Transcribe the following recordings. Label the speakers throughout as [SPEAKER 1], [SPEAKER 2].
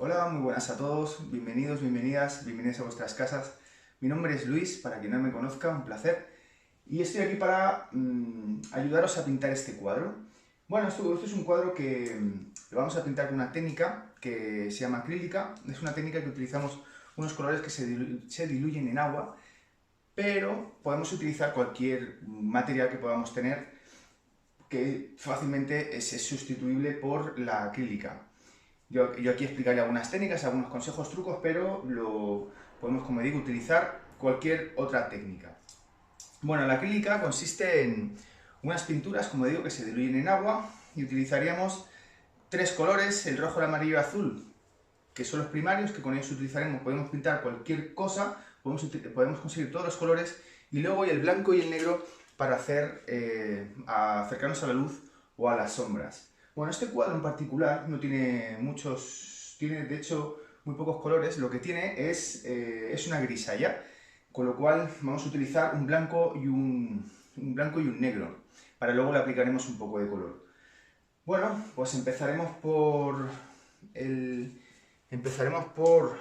[SPEAKER 1] Hola, muy buenas a todos, bienvenidos, bienvenidas a vuestras casas. Mi nombre es Luis, para quien no me conozca, un placer. Y estoy aquí para ayudaros a pintar este cuadro. Bueno, esto es un cuadro que lo vamos a pintar con una técnica que se llama acrílica. Es una técnica que utilizamos unos colores que se diluyen en agua, pero podemos utilizar cualquier material que podamos tener que fácilmente es sustituible por la acrílica. Yo aquí explicaré algunas técnicas, algunos consejos, trucos, pero lo podemos, como digo, utilizar cualquier otra técnica. Bueno, la acrílica consiste en unas pinturas, como digo, que se diluyen en agua y utilizaríamos tres colores, el rojo, el amarillo y el azul, que son los primarios, que con ellos utilizaremos, podemos pintar cualquier cosa, podemos conseguir todos los colores, y luego el blanco y el negro para acercarnos a la luz o a las sombras. Bueno, este cuadro en particular no tiene muchos, tiene de hecho muy pocos colores, lo que tiene es una grisalla, con lo cual vamos a utilizar un blanco y un negro, para luego le aplicaremos un poco de color. Bueno, pues empezaremos por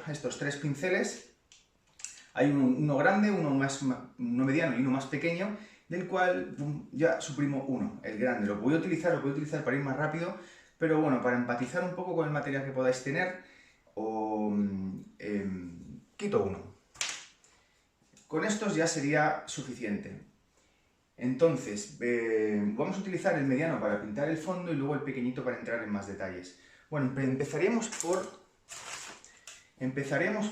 [SPEAKER 1] estos tres pinceles. Hay uno grande, uno mediano y uno más pequeño, del cual ya suprimo uno, el grande. Lo voy a utilizar para ir más rápido, pero bueno, para empatizar un poco con el material que podáis tener, quito uno. Con estos ya sería suficiente. Entonces, vamos a utilizar el mediano para pintar el fondo y luego el pequeñito para entrar en más detalles. Bueno, empezaremos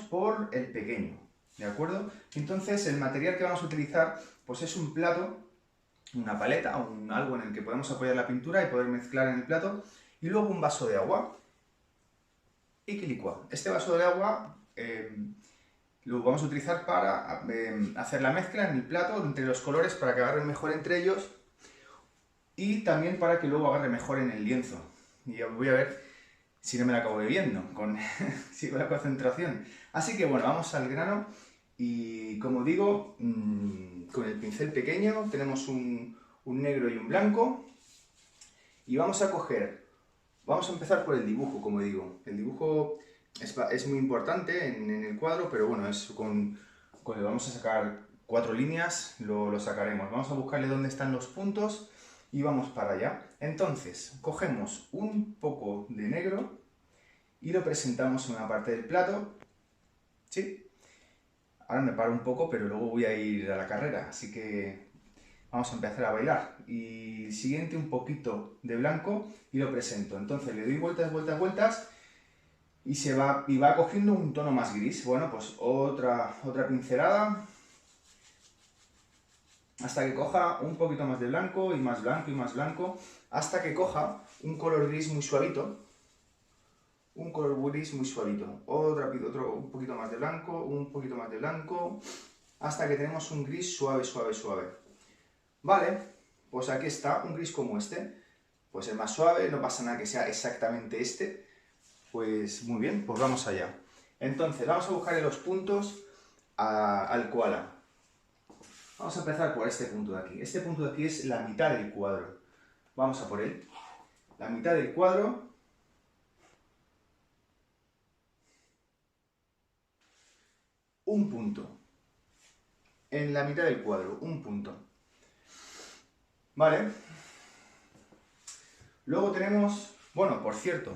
[SPEAKER 1] por el pequeño, ¿de acuerdo? Entonces, el material que vamos a utilizar pues es un plato, una paleta, algo en el que podemos apoyar la pintura y poder mezclar en el plato, y luego un vaso de agua y quilicua. Este vaso de agua lo vamos a utilizar para hacer la mezcla en el plato entre los colores para que agarren mejor entre ellos y también para que luego agarre mejor en el lienzo. Y ya voy a ver si no me la acabo bebiendo con la concentración. Así que bueno, vamos al grano y como digo, con el pincel pequeño tenemos un negro y un blanco y vamos a empezar por el dibujo, como digo. El dibujo es muy importante en el cuadro, pero bueno, vamos a sacar 4 líneas, lo sacaremos. Vamos a buscarle dónde están los puntos y vamos para allá. Entonces, cogemos un poco de negro y lo presentamos en una parte del plato. ¿Sí? Ahora me paro un poco, pero luego voy a ir a la carrera, así que vamos a empezar a bailar. Y siguiente un poquito de blanco y lo presento. Entonces le doy vueltas, vueltas, vueltas y va cogiendo un tono más gris. Bueno, pues otra pincelada hasta que coja un poquito más de blanco y más blanco y más blanco, hasta que coja un color gris muy suavito. Un color gris muy suavito. Otro un poquito más de blanco, un poquito más de blanco, hasta que tenemos un gris suave, suave, suave. Vale, pues aquí está, un gris como este. Pues el más suave, no pasa nada que sea exactamente este. Pues muy bien, pues vamos allá. Entonces, vamos a buscar los puntos al koala. Vamos a empezar por este punto de aquí. Este punto de aquí es la mitad del cuadro. Vamos a por él. La mitad del cuadro. Un punto. En la mitad del cuadro, un punto. Vale. Luego tenemos, bueno, por cierto,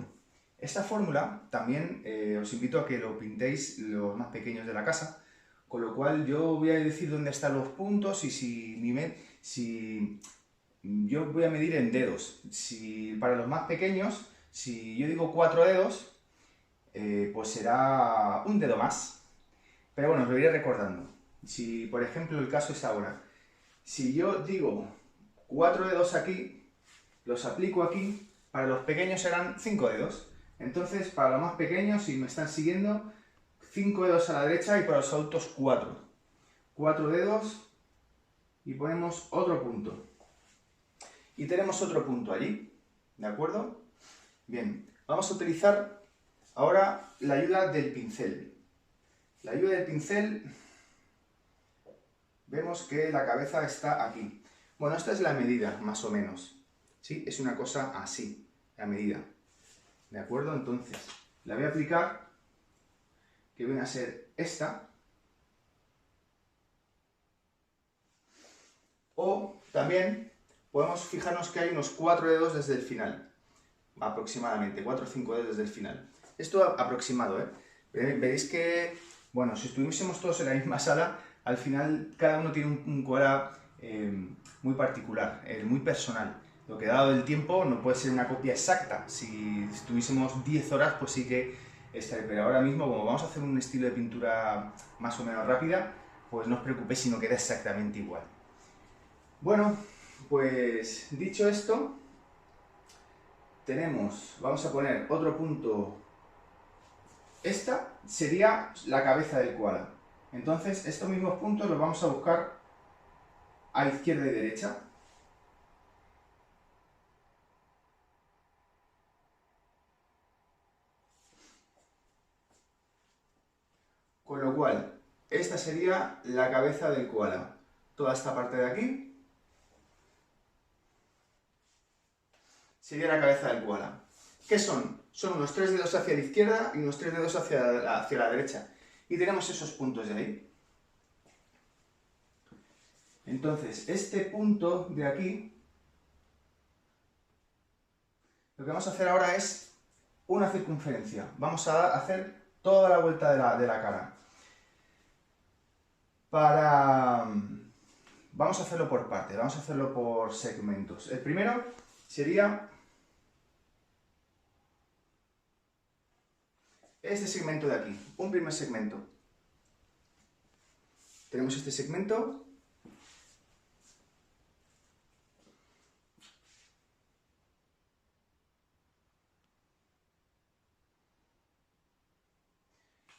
[SPEAKER 1] esta fórmula también os invito a que lo pintéis los más pequeños de la casa, con lo cual yo voy a decir dónde están los puntos y si yo voy a medir en dedos. Si para los más pequeños, si yo digo 4 dedos, pues será un dedo más. Pero bueno, os lo iré recordando. Si, por ejemplo, el caso es ahora, si yo digo 4 dedos aquí, los aplico aquí, para los pequeños serán 5 dedos. Entonces, para los más pequeños, si me están siguiendo, 5 dedos a la derecha y para los adultos 4. 4 dedos y ponemos otro punto. Y tenemos otro punto allí, ¿de acuerdo? Bien, vamos a utilizar ahora la ayuda del pincel. La ayuda del pincel, vemos que la cabeza está aquí. Bueno, esta es la medida, más o menos. ¿Sí? Es una cosa así, la medida. ¿De acuerdo? Entonces, la voy a aplicar, que viene a ser esta. O también podemos fijarnos que hay unos 4 dedos desde el final, aproximadamente, 4 o 5 dedos desde el final. Esto aproximado, ¿eh? Veréis que, bueno, si estuviésemos todos en la misma sala, al final cada uno tiene un koala muy particular, muy personal. Lo que dado el tiempo no puede ser una copia exacta. Si estuviésemos 10 horas, pues sí que estaría. Pero ahora mismo, como vamos a hacer un estilo de pintura más o menos rápida, pues no os preocupéis si no queda exactamente igual. Bueno, pues dicho esto, vamos a poner otro punto. Esta sería la cabeza del koala. Entonces, estos mismos puntos los vamos a buscar a izquierda y derecha. Con lo cual, esta sería la cabeza del koala. Toda esta parte de aquí sería la cabeza del koala. ¿Qué son? Son unos 3 dedos hacia la izquierda y unos 3 dedos hacia la derecha. Y tenemos esos puntos de ahí. Entonces, este punto de aquí, lo que vamos a hacer ahora es una circunferencia. Vamos a hacer toda la vuelta de la cara. Vamos a hacerlo por partes, vamos a hacerlo por segmentos. El primero sería este segmento de aquí, un primer segmento. Tenemos este segmento.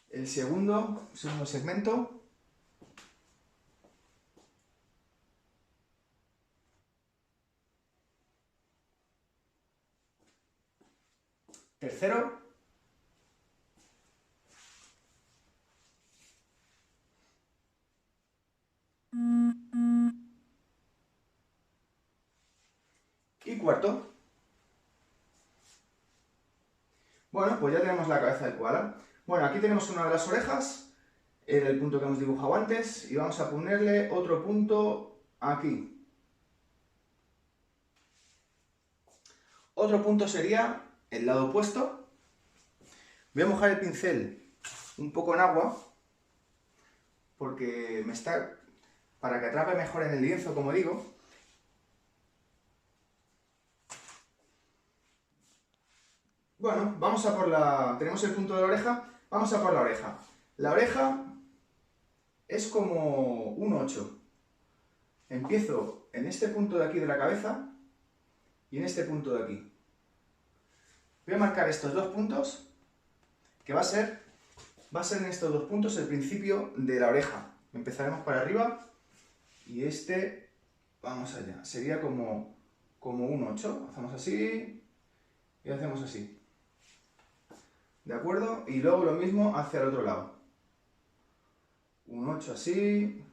[SPEAKER 1] El segundo segmento. Tercero. Y cuarto. Bueno, pues ya tenemos la cabeza del koala. Bueno, aquí tenemos una de las orejas, era el punto que hemos dibujado antes, y vamos a ponerle otro punto aquí. Otro punto sería el lado opuesto. Voy a mojar el pincel un poco en agua, porque para que atrape mejor en el lienzo, como digo. Bueno, vamos a por tenemos el punto de la oreja, vamos a por la oreja. La oreja es como un 8. Empiezo en este punto de aquí de la cabeza y en este punto de aquí. Voy a marcar estos dos puntos, que va a ser en estos dos puntos el principio de la oreja. Empezaremos para arriba y este, vamos allá, sería como un 8. Hacemos así y hacemos así. ¿De acuerdo? Y luego lo mismo hacia el otro lado. Un 8 así,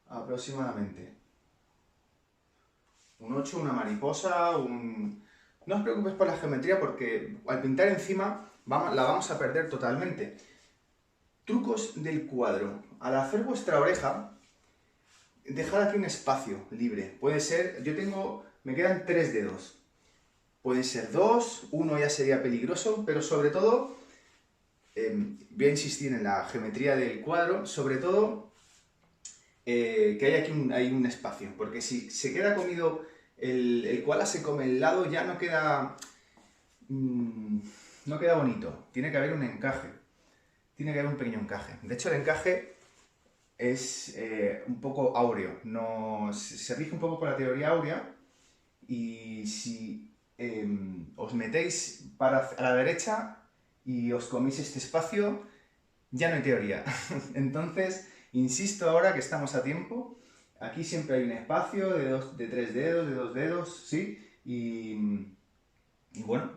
[SPEAKER 1] aproximadamente. Un 8, una mariposa, No os preocupéis por la geometría porque al pintar encima la vamos a perder totalmente. Trucos del cuadro. Al hacer vuestra oreja, dejad aquí un espacio libre. Puede ser, me quedan 3 dedos. Pueden ser 2, 1 ya sería peligroso, pero sobre todo, voy a insistir en la geometría del cuadro, sobre todo que hay aquí un espacio, porque si se queda comido, el koala se come el lado, ya no queda bonito, tiene que haber un encaje, tiene que haber un pequeño encaje. De hecho, el encaje es un poco áureo, se rige un poco por la teoría áurea, y si os metéis a la derecha y os coméis este espacio, ya no hay teoría. Entonces, insisto ahora que estamos a tiempo. Aquí siempre hay un espacio de 3 dedos, de 2 dedos, ¿sí? Y bueno,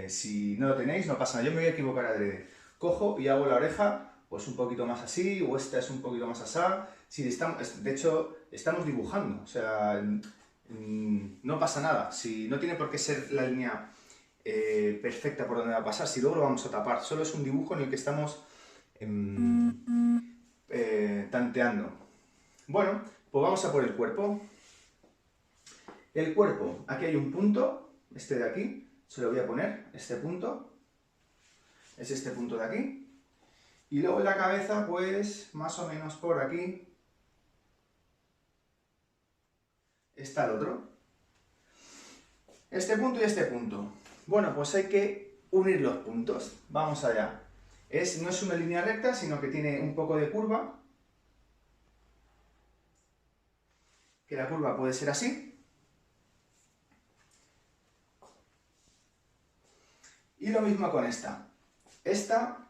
[SPEAKER 1] si no lo tenéis, no pasa nada. Yo me voy a equivocar adrede. Cojo y hago la oreja, pues un poquito más así, o esta es un poquito más asá. Sí, de hecho, estamos dibujando, o sea, no pasa nada. Si no tiene por qué ser la línea perfecta por donde va a pasar, si luego lo vamos a tapar. Solo es un dibujo en el que estamos tanteando. Bueno, pues vamos a por el cuerpo. El cuerpo, aquí hay un punto, este de aquí, se lo voy a poner, este punto, es este punto de aquí. Y luego en la cabeza, pues, más o menos por aquí, está el otro. Este punto y este punto. Bueno, pues hay que unir los puntos. Vamos allá. No es una línea recta, sino que tiene un poco de curva. Que la curva puede ser así. Y lo mismo con esta. Esta,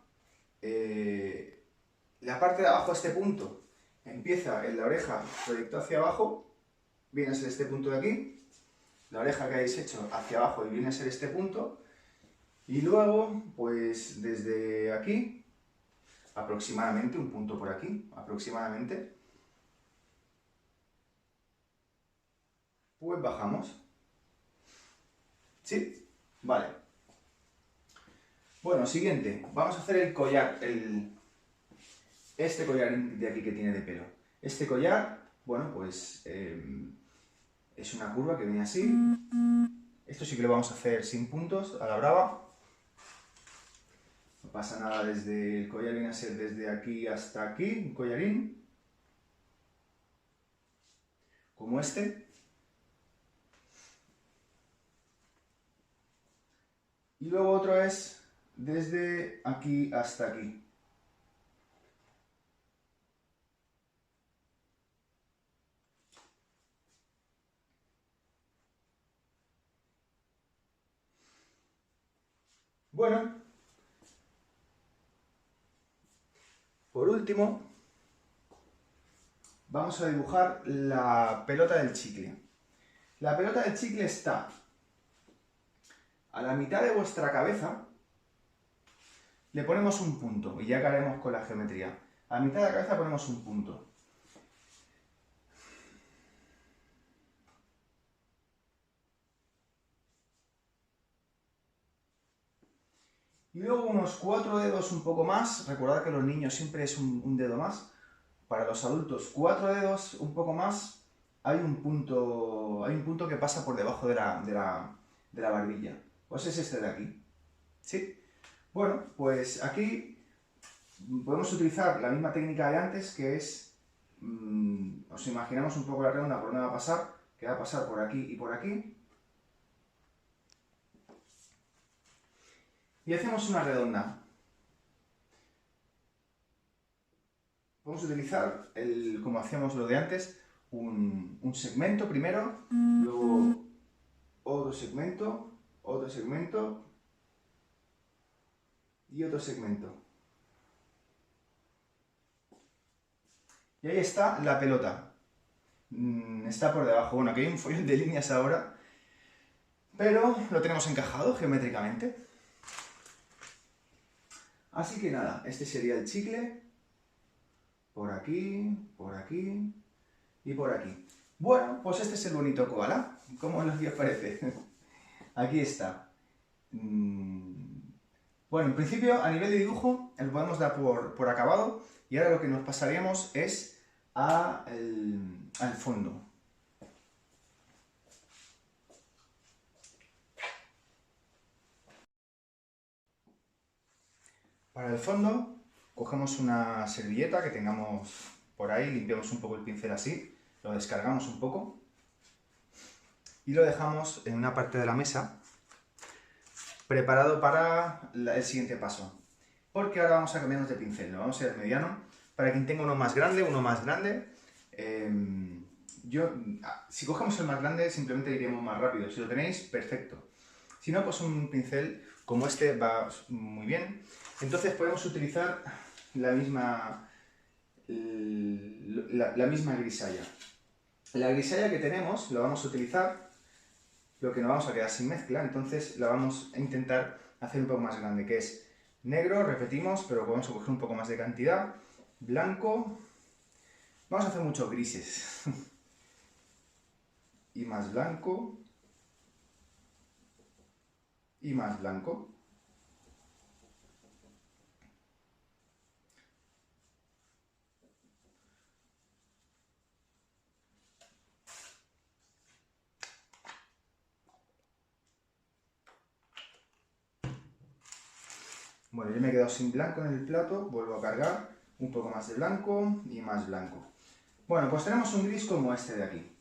[SPEAKER 1] la parte de abajo de este punto, empieza en la oreja proyectó hacia abajo, viene a ser este punto de aquí. La oreja que habéis hecho hacia abajo y viene a ser este punto. Y luego, pues desde aquí, aproximadamente, un punto por aquí, aproximadamente, pues bajamos. ¿Sí? Vale. Bueno, siguiente. Vamos a hacer el collar, este collar de aquí que tiene de pelo. Este collar, bueno, pues es una curva que viene así. Esto sí que lo vamos a hacer sin puntos, a la brava. No pasa nada, desde el collar viene a ser desde aquí hasta aquí, un collarín. Como este. Y luego otro es desde aquí hasta aquí. Bueno, por último, vamos a dibujar la pelota del chicle. La pelota del chicle está a la mitad de vuestra cabeza, le ponemos un punto, y ya que haremos con la geometría. A la mitad de la cabeza ponemos un punto. Y luego unos 4 dedos un poco más, recordad que los niños siempre es un dedo más. Para los adultos, 4 dedos un poco más, hay un punto que pasa por debajo de la barbilla. Pues es este de aquí. ¿Sí? Bueno, pues aquí podemos utilizar la misma técnica de antes, que es, os imaginamos un poco la redonda por donde va a pasar, que va a pasar por aquí y por aquí. Y hacemos una redonda. Podemos utilizar, como hacíamos lo de antes, un segmento primero, luego otro segmento y otro segmento. Y ahí está la pelota. Está por debajo. Bueno, aquí hay un follón de líneas ahora, pero lo tenemos encajado geométricamente. Así que nada, este sería el chicle. Por aquí y por aquí. Bueno, pues este es el bonito koala. ¿Cómo os parece? Aquí está. Bueno, en principio, a nivel de dibujo, lo podemos dar por acabado, y ahora lo que nos pasaríamos es al fondo. Para el fondo, cogemos una servilleta que tengamos por ahí, limpiamos un poco el pincel así, lo descargamos un poco y lo dejamos en una parte de la mesa preparado para el siguiente paso. Porque ahora vamos a cambiarnos de pincel, lo vamos a ir mediano, para quien tenga uno más grande. Si cogemos el más grande simplemente iríamos más rápido, si lo tenéis, perfecto. Si no, pues un pincel como este va muy bien. Entonces podemos utilizar la misma grisalla. La grisalla que tenemos la vamos a utilizar, lo que nos vamos a quedar sin mezcla, entonces la vamos a intentar hacer un poco más grande, que es negro, repetimos, pero vamos a coger un poco más de cantidad, blanco, vamos a hacer muchos grises, y más blanco, y más blanco. Bueno, yo me he quedado sin blanco en el plato, vuelvo a cargar, un poco más de blanco y más blanco. Bueno, pues tenemos un gris como este de aquí.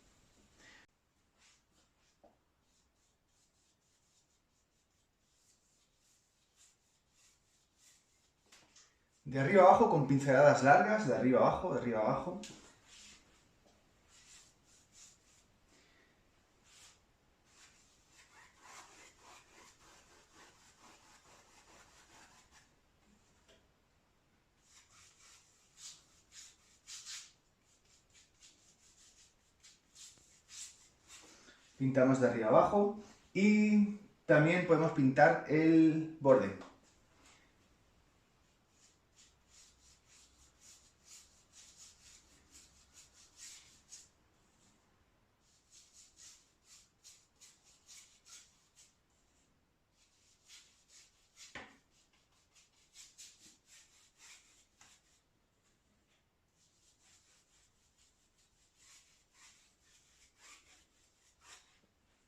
[SPEAKER 1] De arriba abajo con pinceladas largas, de arriba abajo, de arriba abajo. Pintamos de arriba abajo y también podemos pintar el borde.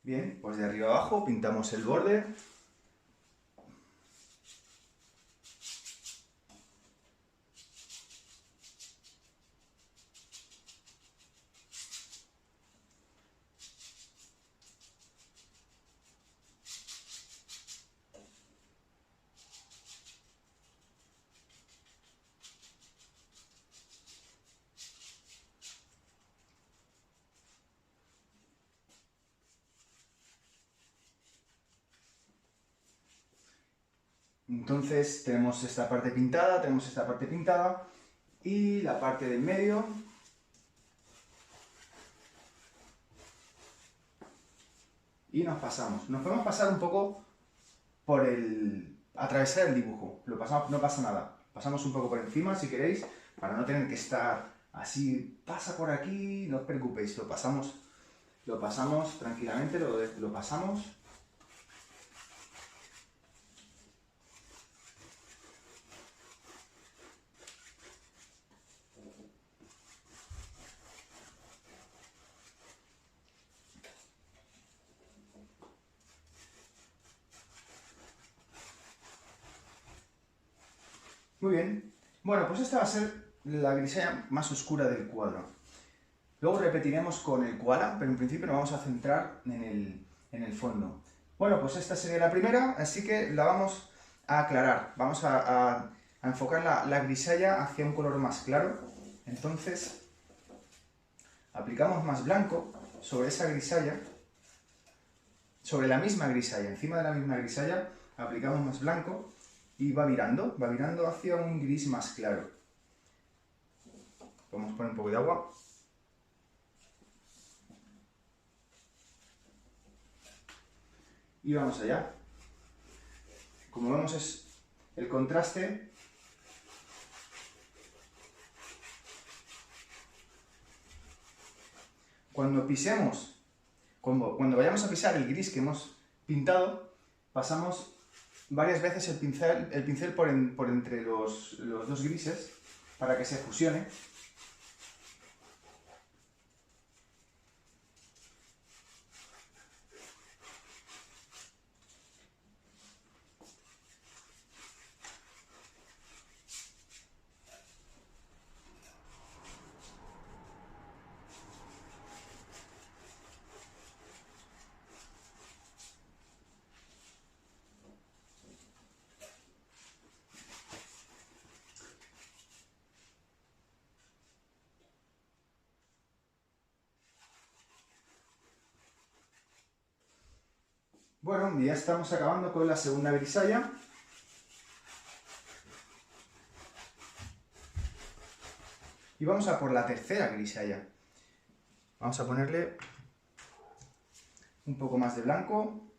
[SPEAKER 1] Bien, pues de arriba abajo pintamos el borde. Entonces tenemos esta parte pintada y la parte del medio. Y nos pasamos. Nos podemos pasar un poco por atravesar el dibujo. Lo pasamos, no pasa nada. Pasamos un poco por encima si queréis, para no tener que estar así, pasa por aquí, no os preocupéis, lo pasamos tranquilamente, lo pasamos. Muy bien. Bueno, pues esta va a ser la grisalla más oscura del cuadro. Luego repetiremos con el koala, pero en principio nos vamos a centrar en el fondo. Bueno, pues esta sería la primera, así que la vamos a aclarar. Vamos a enfocar la grisalla hacia un color más claro. Entonces, aplicamos más blanco sobre esa grisalla, sobre la misma grisalla, encima de la misma grisalla, aplicamos más blanco y va virando hacia un gris más claro. Vamos a poner un poco de agua. Y vamos allá. Como vemos es el contraste. Cuando pisemos, cuando vayamos a pisar el gris que hemos pintado, pasamos varias veces el pincel por entre los dos grises para que se fusione. Bueno, ya estamos acabando con la segunda grisalla. Y vamos a por la tercera grisalla. Vamos a ponerle un poco más de blanco.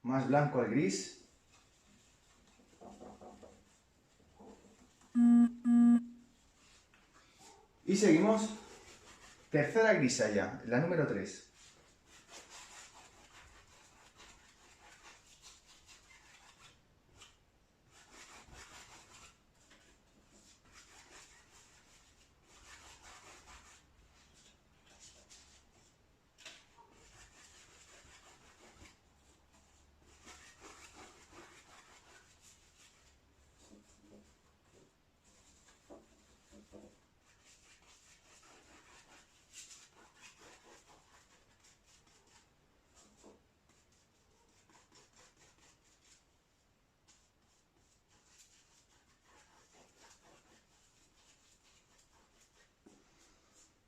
[SPEAKER 1] Más blanco al gris. Y seguimos Tercera grisalla, la número 3.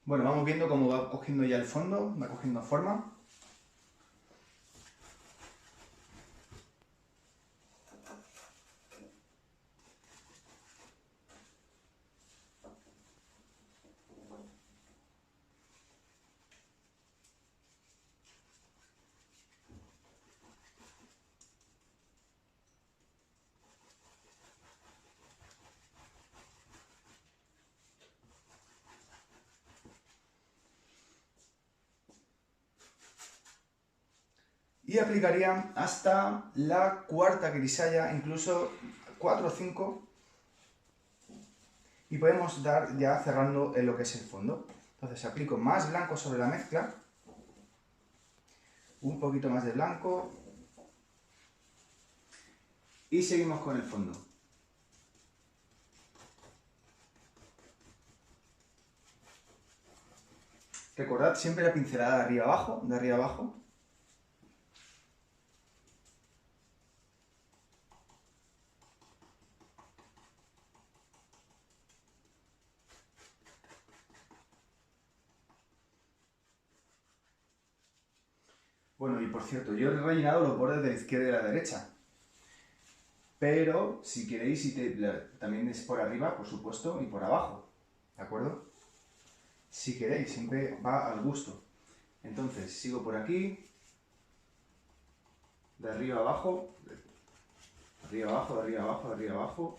[SPEAKER 1] Bueno, vamos viendo cómo va cogiendo ya el fondo, va cogiendo forma. Y aplicaría hasta la cuarta grisalla, incluso 4 o 5, y podemos dar ya cerrando en lo que es el fondo. Entonces aplico más blanco sobre la mezcla, un poquito más de blanco, y seguimos con el fondo. Recordad siempre la pincelada de arriba abajo, de arriba abajo. Bueno, y por cierto, yo he rellenado los bordes de la izquierda y de la derecha. Pero si queréis, también es por arriba, por supuesto, y por abajo. ¿De acuerdo? Si queréis, siempre va al gusto. Entonces, sigo por aquí. De arriba abajo. De arriba abajo, de arriba abajo, de arriba abajo.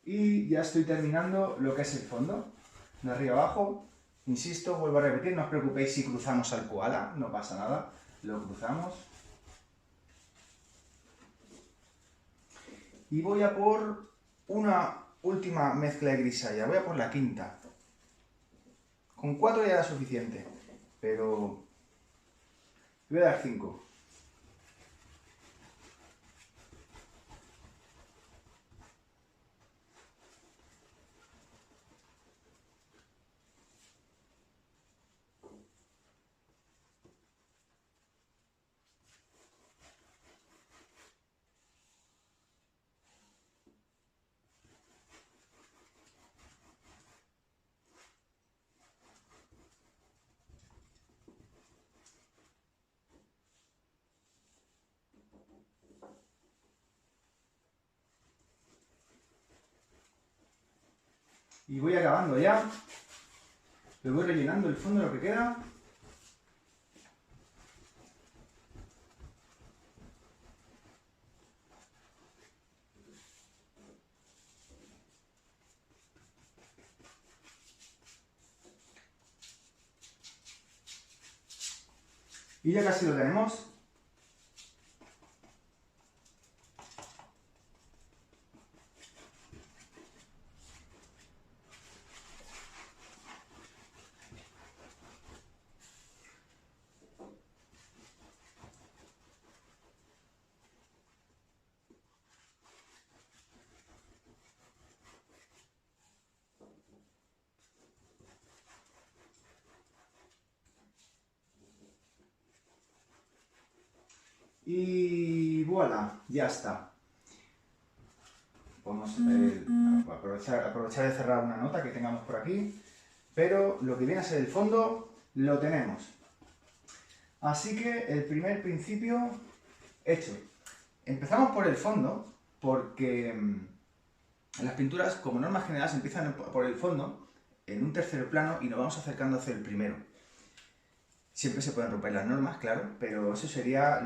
[SPEAKER 1] Y ya estoy terminando lo que es el fondo. De arriba abajo. Insisto, vuelvo a repetir, no os preocupéis si cruzamos al koala, no pasa nada. Lo cruzamos. Y voy a por una última mezcla de grisalla. Voy a por la quinta. Con 4 ya era suficiente, pero voy a dar 5. Y voy acabando ya. Le voy rellenando el fondo de lo que queda. Y ya casi lo tenemos. Y voilà, ya está. Podemos aprovechar de cerrar una nota que tengamos por aquí, pero lo que viene a ser el fondo lo tenemos. Así que el primer principio hecho. Empezamos por el fondo, porque las pinturas, como norma general, se empiezan por el fondo, en un tercer plano, y nos vamos acercando hacia el primero. Siempre se pueden romper las normas, claro, pero eso sería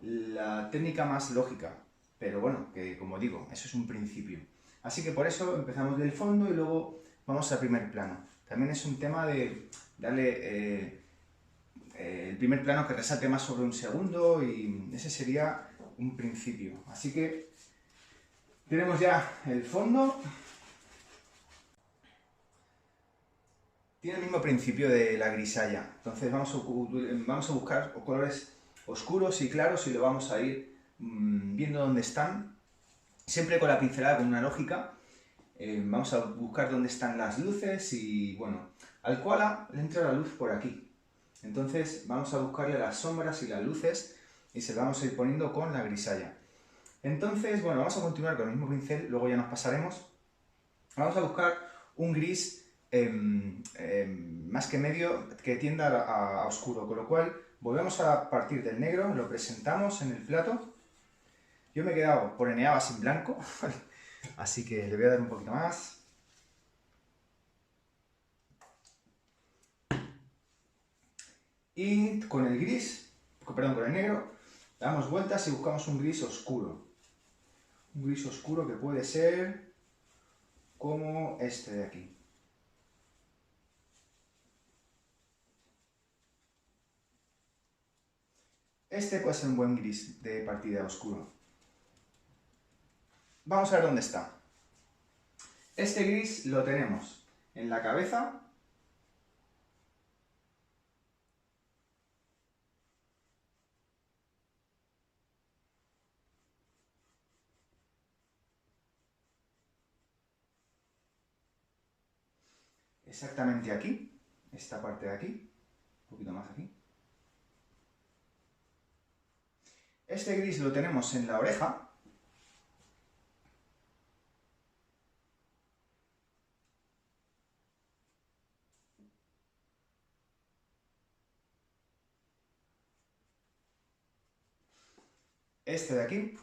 [SPEAKER 1] la técnica más lógica. Pero bueno, que como digo, eso es un principio. Así que por eso empezamos del fondo y luego vamos al primer plano. También es un tema de darle el primer plano que resalte más sobre un segundo y ese sería un principio. Así que tenemos ya el fondo. Tiene el mismo principio de la grisalla. Entonces vamos a buscar colores oscuros y claros y lo vamos a ir viendo dónde están. Siempre con la pincelada, con una lógica. Vamos a buscar dónde están las luces y bueno, al koala le entra la luz por aquí. Entonces vamos a buscarle las sombras y las luces y se las vamos a ir poniendo con la grisalla. Entonces, bueno, vamos a continuar con el mismo pincel, luego ya nos pasaremos. Vamos a buscar un gris más que medio que tienda a oscuro, con lo cual volvemos a partir del negro, lo presentamos en el plato. Yo me he quedado por eneaba sin blanco, así que le voy a dar un poquito más. Y con el gris, perdón, con el negro, damos vueltas y buscamos un gris oscuro. Un gris oscuro que puede ser como este de aquí. Este puede ser un buen gris de partida oscuro. Vamos a ver dónde está. Este gris lo tenemos en la cabeza. Exactamente aquí, esta parte de aquí, un poquito más aquí. Este gris lo tenemos en la oreja. Este de aquí.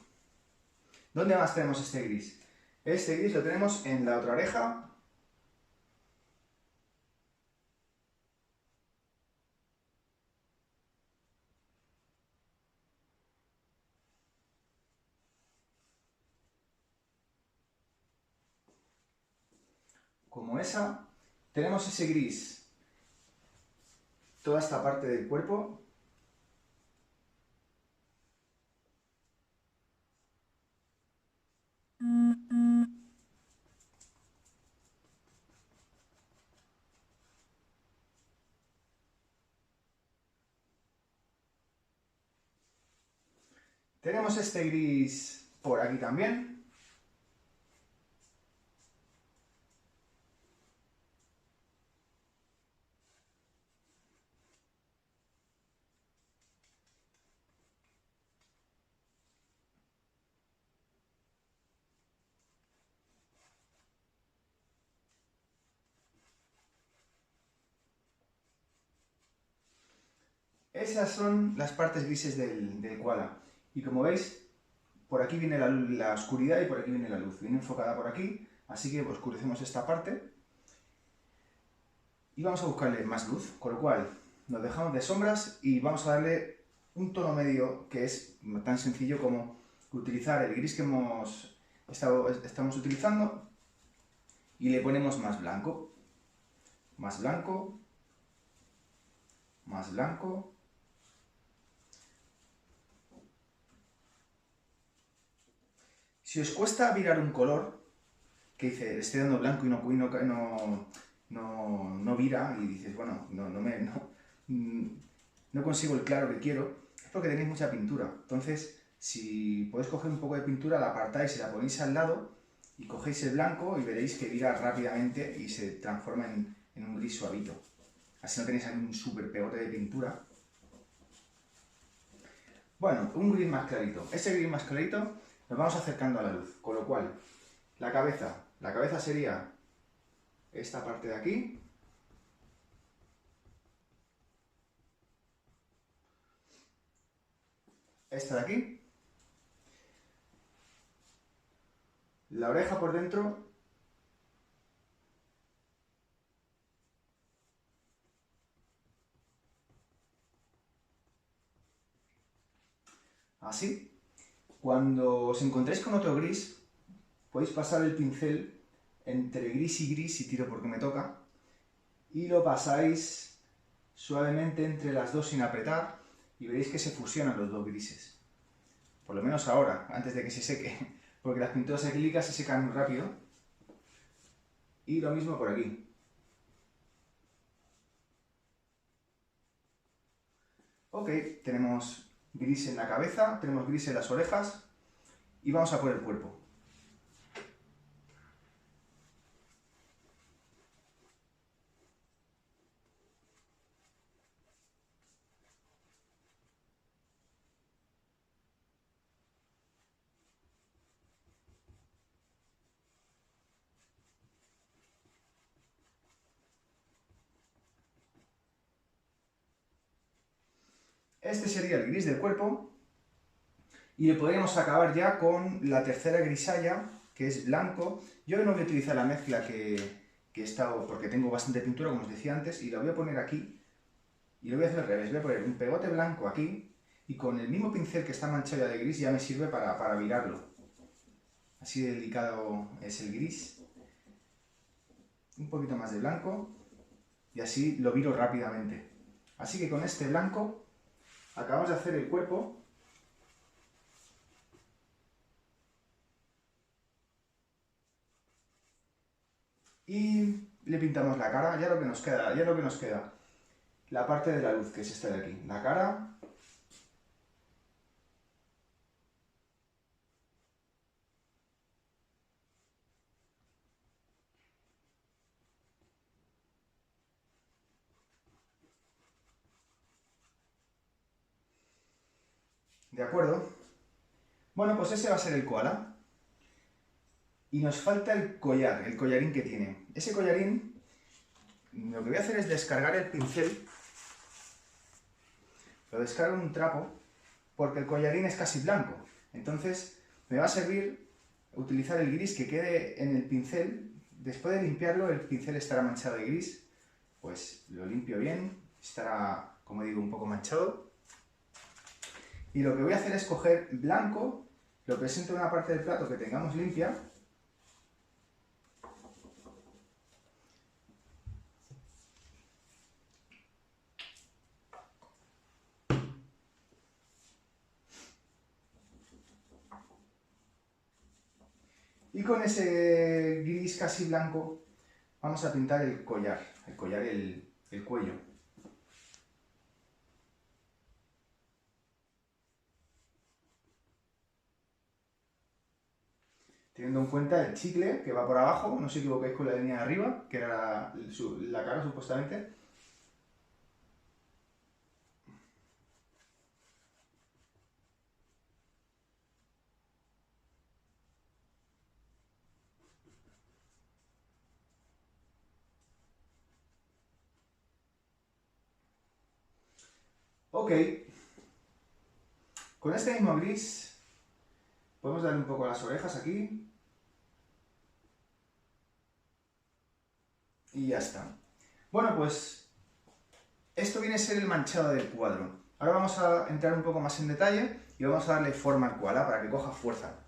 [SPEAKER 1] ¿Dónde más tenemos este gris? Este gris lo tenemos en la otra oreja. Como esa. Tenemos ese gris. Toda esta parte del cuerpo. Tenemos este gris por aquí también. Esas son las partes grises del koala. Y como veis, por aquí viene la oscuridad y por aquí viene la luz. Viene enfocada por aquí, así que oscurecemos esta parte. Y vamos a buscarle más luz, con lo cual nos dejamos de sombras y vamos a darle un tono medio que es tan sencillo como utilizar el gris que estamos utilizando y le ponemos más blanco, más blanco, más blanco. Si os cuesta virar un color, que dice, le estoy dando blanco y no vira, y dices, bueno, no consigo el claro que quiero, es porque tenéis mucha pintura. Entonces, si podéis coger un poco de pintura, la apartáis y la ponéis al lado, y cogéis el blanco y veréis que vira rápidamente y se transforma en un gris suavito. Así no tenéis ahí un súper pegote de pintura. Bueno, un gris más clarito. Ese gris más clarito nos vamos acercando a la luz, con lo cual la cabeza sería esta parte de aquí. Esta de aquí. La oreja por dentro. así. Cuando os encontréis con otro gris, podéis pasar el pincel entre gris y gris, y tiro porque me toca, y lo pasáis suavemente entre las dos sin apretar, y veréis que se fusionan los dos grises. Por lo menos ahora, antes de que se seque, porque las pinturas acrílicas se secan muy rápido. Y lo mismo por aquí. Ok, tenemos gris en la cabeza, tenemos gris en las orejas, y vamos a por el cuerpo. Este sería el gris del cuerpo, y le podríamos acabar ya con la tercera grisalla, que es blanco. Yo no voy a utilizar la mezcla que he estado, porque tengo bastante pintura, como os decía antes, y la voy a poner aquí, y lo voy a hacer al revés. Voy a poner un pegote blanco aquí, y con el mismo pincel que está manchado ya de gris ya me sirve para virarlo. Así de delicado es el gris. Un poquito más de blanco, y así lo viro rápidamente. Así que con este blanco acabamos de hacer el cuerpo. Y le pintamos la cara, ya lo que nos queda, la parte de la luz, que es esta de aquí, la cara. ¿De acuerdo? Bueno, pues ese va a ser el koala. Y nos falta el collar, el collarín que tiene. Ese collarín, lo que voy a hacer es descargar el pincel. Lo descargo en un trapo, porque el collarín es casi blanco. Entonces me va a servir utilizar el gris que quede en el pincel. Después de limpiarlo, el pincel estará manchado de gris. Pues lo limpio bien, estará, como digo, un poco manchado. Y lo que voy a hacer es coger blanco, lo presento en una parte del plato que tengamos limpia. Y con ese gris casi blanco vamos a pintar el collar, el cuello. Teniendo en cuenta el chicle que va por abajo, no os equivoquéis con la línea de arriba, que era la cara supuestamente. Ok, con este mismo gris podemos darle un poco a las orejas aquí. Y ya está. Bueno, pues esto viene a ser el manchado del cuadro. Ahora vamos a entrar un poco más en detalle y vamos a darle forma al koala para que coja fuerza.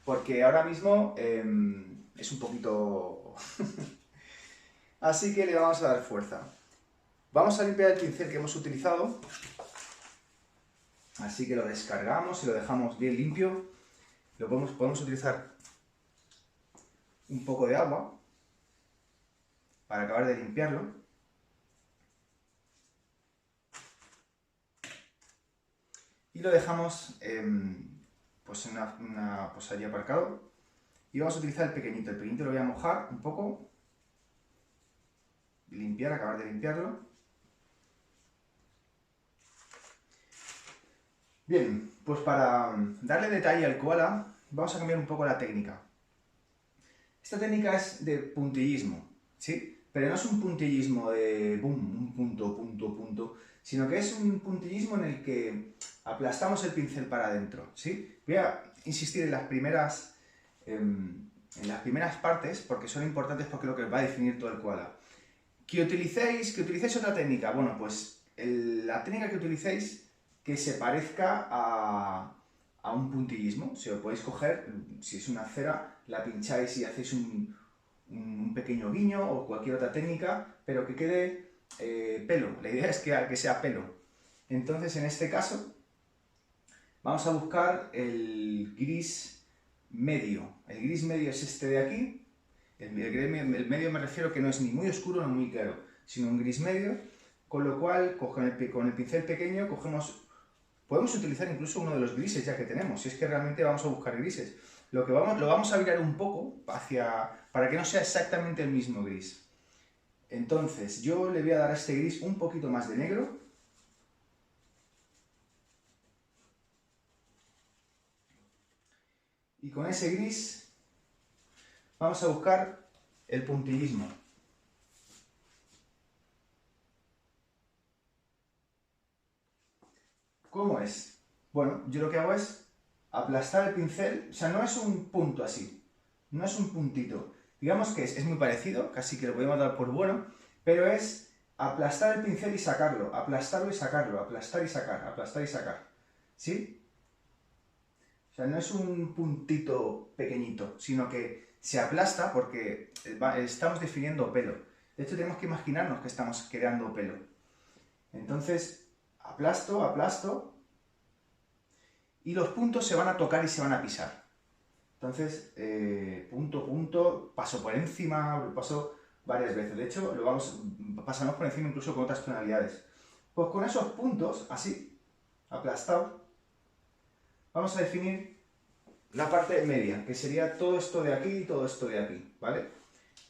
[SPEAKER 1] Porque ahora mismo es un poquito... Así que le vamos a dar fuerza. Vamos a limpiar el pincel que hemos utilizado. Así que lo descargamos y lo dejamos bien limpio. Podemos utilizar un poco de agua para acabar de limpiarlo. Y lo dejamos pues allí aparcado. Y vamos a utilizar el pequeñito. El pequeñito lo voy a mojar un poco. Limpiar, acabar de limpiarlo. Bien, pues para darle detalle al koala, vamos a cambiar un poco la técnica. Esta técnica es de puntillismo, ¿sí? Pero no es un puntillismo de boom, un punto, punto, punto, sino que es un puntillismo en el que aplastamos el pincel para adentro, ¿sí? Voy a insistir en las primeras partes, porque son importantes, porque es lo que va a definir todo el koala. Que utilicéis otra técnica, bueno, pues la técnica que utilicéis que se parezca a un puntillismo. Si lo podéis coger, si es una cera, la pincháis y hacéis un pequeño guiño o cualquier otra técnica, pero que quede pelo. La idea es que sea pelo. Entonces, en este caso, vamos a buscar el gris medio. El gris medio es este de aquí. El medio me refiero que no es ni muy oscuro ni muy claro, sino un gris medio, con lo cual con el pincel pequeño podemos utilizar incluso uno de los grises ya que tenemos, si es que realmente vamos a buscar grises. Lo vamos a virar un poco para que no sea exactamente el mismo gris. Entonces yo le voy a dar a este gris un poquito más de negro. Y con ese gris vamos a buscar el puntillismo. ¿Cómo es? Bueno, yo lo que hago es aplastar el pincel, o sea, no es un punto así, no es un puntito. Digamos que es muy parecido, casi que lo podemos dar por bueno, pero es aplastar el pincel y sacarlo, aplastarlo y sacarlo, aplastar y sacar, aplastar y sacar. ¿Sí? O sea, no es un puntito pequeñito, sino que se aplasta porque estamos definiendo pelo. De hecho, tenemos que imaginarnos que estamos creando pelo. Entonces, aplasto, aplasto, y los puntos se van a tocar y se van a pisar. Entonces, punto, punto, paso por encima, paso varias veces. De hecho, pasamos por encima incluso con otras tonalidades. Pues con esos puntos, así, aplastados, vamos a definir la parte media, que sería todo esto de aquí y todo esto de aquí, ¿vale?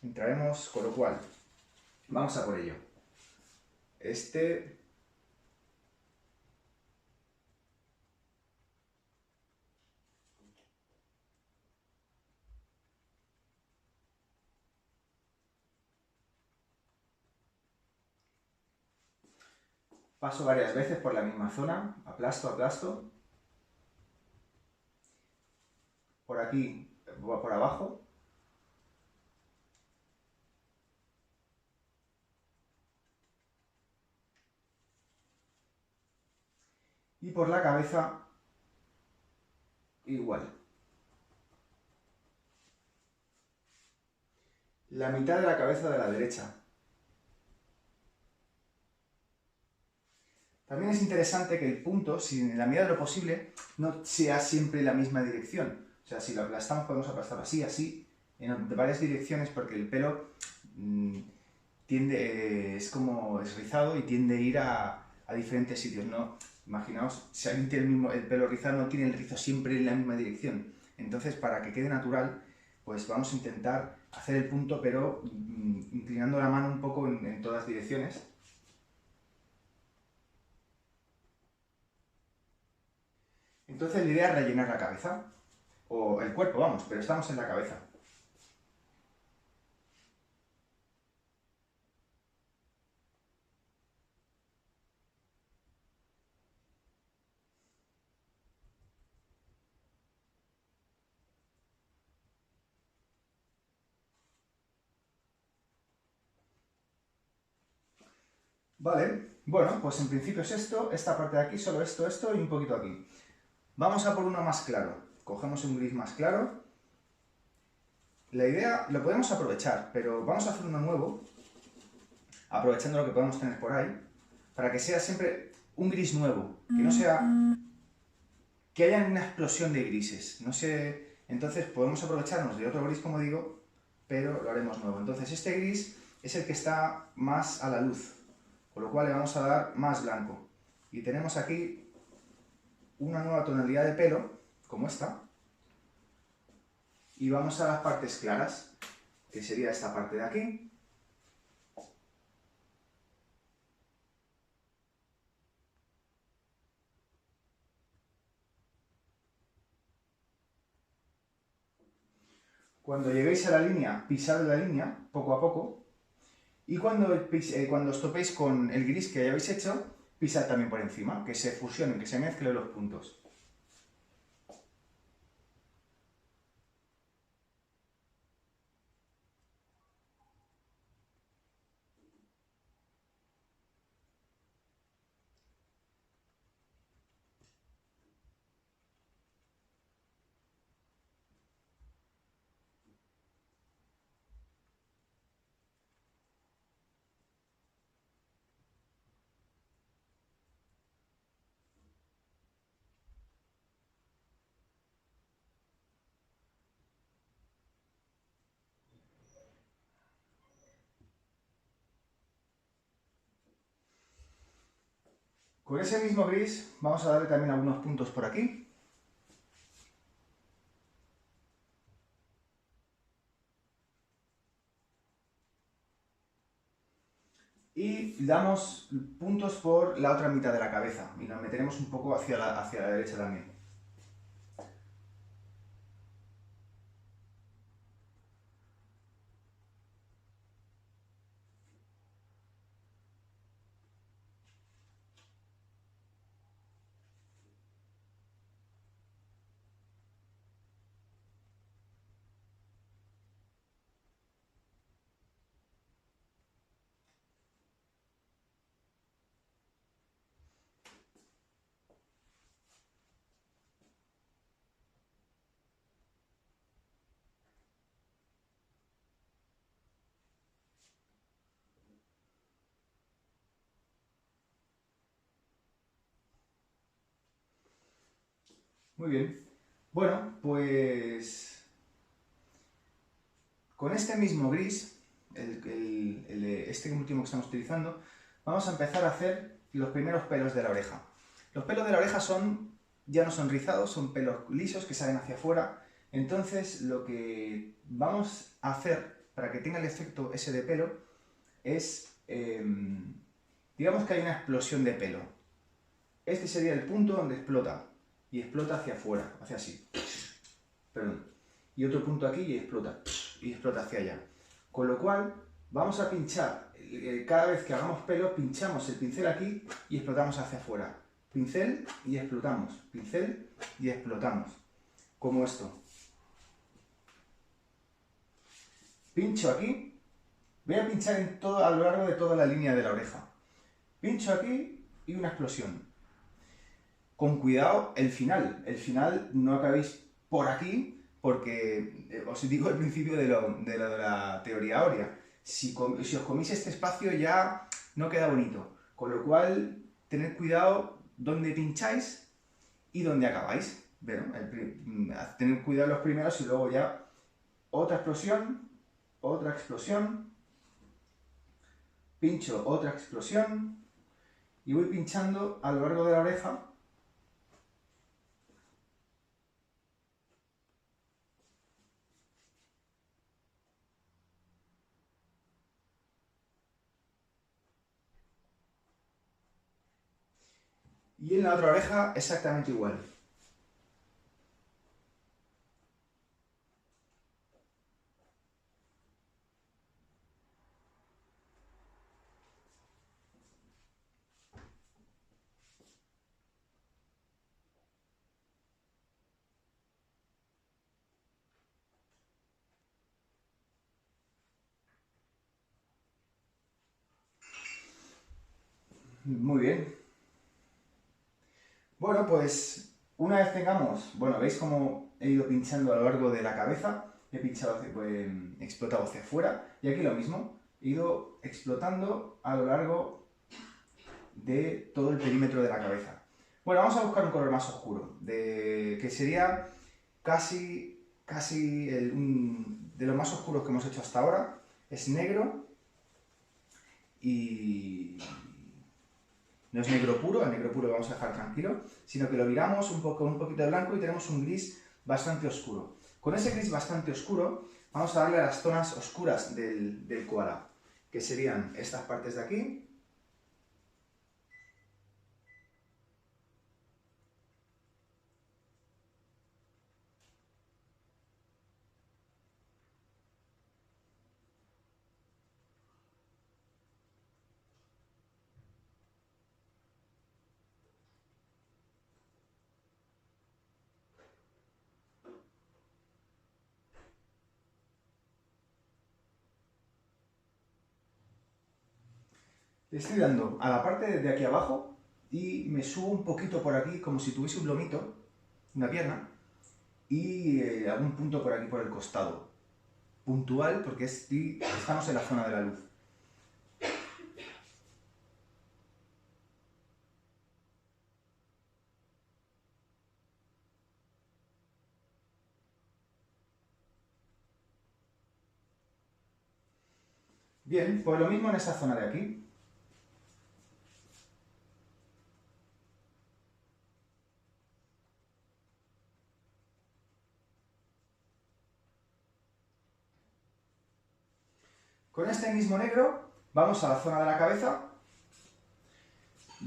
[SPEAKER 1] Entraremos, con lo cual, vamos a por ello. Paso varias veces por la misma zona, aplasto, aplasto. Por aquí, por abajo. Y por la cabeza, igual. La mitad de la cabeza de la derecha. También es interesante que el punto, si en la medida de lo posible, no sea siempre la misma dirección. O sea, si lo aplastamos, podemos aplastarlo así, así, en varias direcciones, porque el pelo es rizado y tiende a ir a diferentes sitios, ¿no? Imaginaos, si alguien tiene el pelo rizado, no tiene el rizo siempre en la misma dirección. Entonces, para que quede natural, pues vamos a intentar hacer el punto, pero inclinando la mano un poco en todas direcciones. Entonces la idea es rellenar la cabeza, o el cuerpo, vamos, pero estamos en la cabeza. Vale, bueno, pues en principio es esto, esta parte de aquí, solo esto y un poquito aquí. Vamos a por uno más claro. Cogemos un gris más claro. La idea lo podemos aprovechar, pero vamos a hacer uno nuevo, aprovechando lo que podemos tener por ahí, para que sea siempre un gris nuevo, que no sea que haya una explosión de grises. No sé, entonces podemos aprovecharnos de otro gris, como digo, pero lo haremos nuevo. Entonces este gris es el que está más a la luz, con lo cual le vamos a dar más blanco. Y tenemos aquí una nueva tonalidad de pelo, como esta, y vamos a las partes claras, que sería esta parte de aquí. Cuando lleguéis a la línea, pisad la línea, poco a poco, y cuando os topéis con el gris que hayáis hecho, pisad también por encima, que se fusionen, que se mezclen los puntos. Con ese mismo gris vamos a darle también algunos puntos por aquí. Y damos puntos por la otra mitad de la cabeza y nos meteremos un poco hacia la derecha también. Muy bien. Bueno, pues con este mismo gris, este último que estamos utilizando, vamos a empezar a hacer los primeros pelos de la oreja. Los pelos de la oreja ya no son rizados, son pelos lisos que salen hacia afuera. Entonces lo que vamos a hacer para que tenga el efecto ese de pelo es, digamos que hay una explosión de pelo. Este sería el punto donde explota, y explota hacia afuera, hacia así. Perdón. Y otro punto aquí y explota hacia allá. Con lo cual, vamos a pinchar, cada vez que hagamos pelo, pinchamos el pincel aquí y explotamos hacia afuera. Pincel y explotamos, pincel y explotamos. Como esto. Pincho aquí, voy a pinchar a lo largo de toda la línea de la oreja. Pincho aquí y una explosión. Con cuidado el final no acabéis por aquí, porque os digo el principio de la teoría áurea. Si os coméis este espacio ya no queda bonito, con lo cual tened cuidado dónde pincháis y dónde acabáis. Bueno, tened cuidado los primeros y luego ya otra explosión, pincho otra explosión y voy pinchando a lo largo de la oreja. Y en la otra oreja exactamente igual. Muy bien. Bueno, pues una vez tengamos, bueno, veis cómo he ido pinchando a lo largo de la cabeza, he pinchado, explotado hacia afuera, y aquí lo mismo, he ido explotando a lo largo de todo el perímetro de la cabeza. Bueno, vamos a buscar un color más oscuro, que sería casi de los más oscuros que hemos hecho hasta ahora, es negro y no es negro puro, el negro puro lo vamos a dejar tranquilo, sino que lo viramos un poquito de blanco y tenemos un gris bastante oscuro. Con ese gris bastante oscuro vamos a darle a las zonas oscuras del koala, que serían estas partes de aquí, le estoy dando a la parte de aquí abajo y me subo un poquito por aquí como si tuviese un lomito, una pierna, y algún punto por aquí por el costado. Puntual porque estamos en la zona de la luz. Bien, pues lo mismo en esta zona de aquí. Con este mismo negro vamos a la zona de la cabeza.